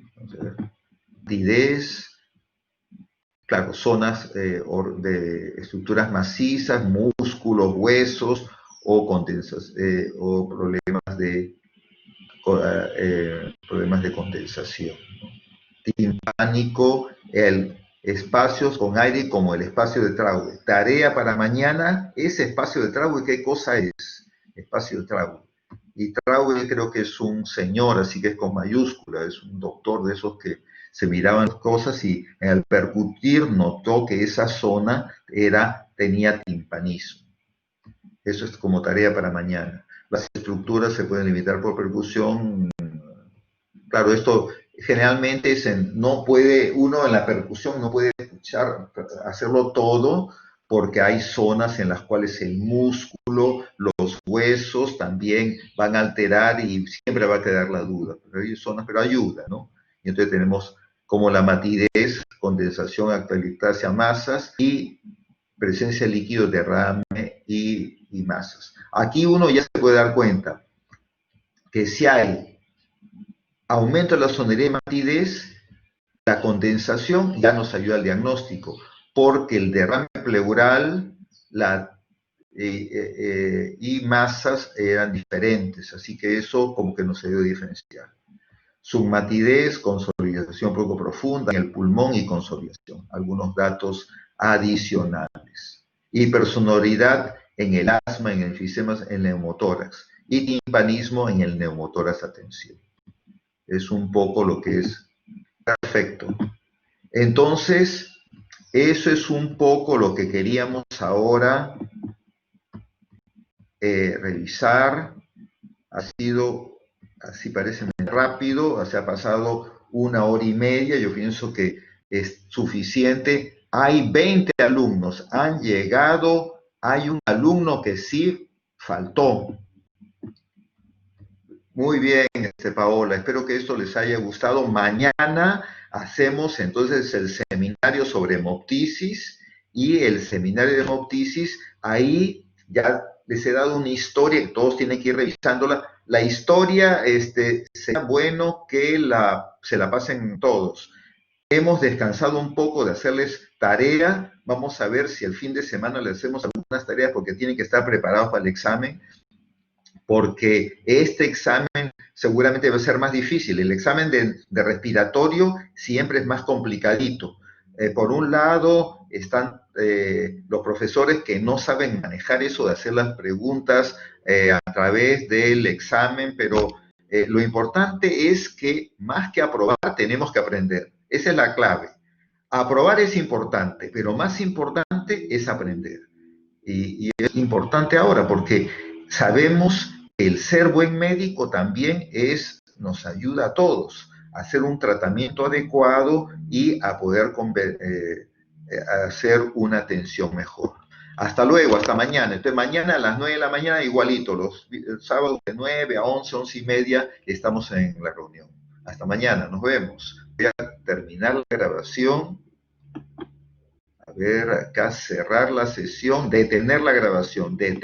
Nitidez, claro, zonas de estructuras macizas, músculos, huesos o, o problemas de condensación. Timpánico, el espacios con aire como el espacio de Traube. Tarea para mañana, ese espacio de Traube, ¿qué cosa es? Espacio de Traube. Y Traube creo que es un señor, así que es con mayúscula, es un doctor de esos que se miraban cosas y al percutir notó que esa zona tenía timpanismo. Eso es como tarea para mañana. Las estructuras se pueden limitar por percusión. Claro, esto generalmente no puede, uno en la percusión no puede escuchar, hacerlo todo, porque hay zonas en las cuales el músculo, los huesos también van a alterar y siempre va a quedar la duda. Pero hay zonas, pero ayuda, ¿no? Y entonces tenemos como la matidez, condensación, actualización, masas y presencia de líquido, derrame y masas. Aquí uno ya se puede dar cuenta que si hay aumento de la sonoridad y matidez, la condensación ya nos ayuda al diagnóstico, porque el derrame pleural y masas eran diferentes, así que eso como que nos ayuda a diferenciar. Submatidez, consolidación poco profunda en el pulmón y consolidación. Algunos datos adicionales. Hipersonoridad en el asma, en el enfisema, en el neumotórax. Y timpanismo en el neumotórax atención. Es un poco lo que es perfecto. Entonces, eso es un poco lo que queríamos ahora revisar. Ha sido, así parece muy rápido, se ha pasado 1 hora y media, yo pienso que es suficiente. Hay 20 alumnos, han llegado, hay un alumno que sí faltó. Muy bien, Paola, espero que esto les haya gustado. Mañana hacemos entonces el seminario sobre hemoptisis y el seminario de hemoptisis, ahí ya les he dado una historia que todos tienen que ir revisándola. La historia, será bueno que se la pasen todos. Hemos descansado un poco de hacerles tarea. Vamos a ver si el fin de semana les hacemos algunas tareas porque tienen que estar preparados para el examen, porque este examen seguramente va a ser más difícil. El examen de respiratorio siempre es más complicadito. Por un lado están los profesores que no saben manejar eso de hacer las preguntas a través del examen, pero lo importante es que más que aprobar tenemos que aprender. Esa es la clave. Aprobar es importante, pero más importante es aprender. Y es importante ahora porque sabemos que el ser buen médico también nos ayuda a todos a hacer un tratamiento adecuado y a poder hacer una atención mejor. Hasta luego, hasta mañana. Entonces mañana a las 9 de la mañana igualito, los sábados de 9 a 11, 11 y media estamos en la reunión. Hasta mañana, nos vemos. Voy a terminar la grabación. A ver, acá cerrar la sesión, detener la grabación,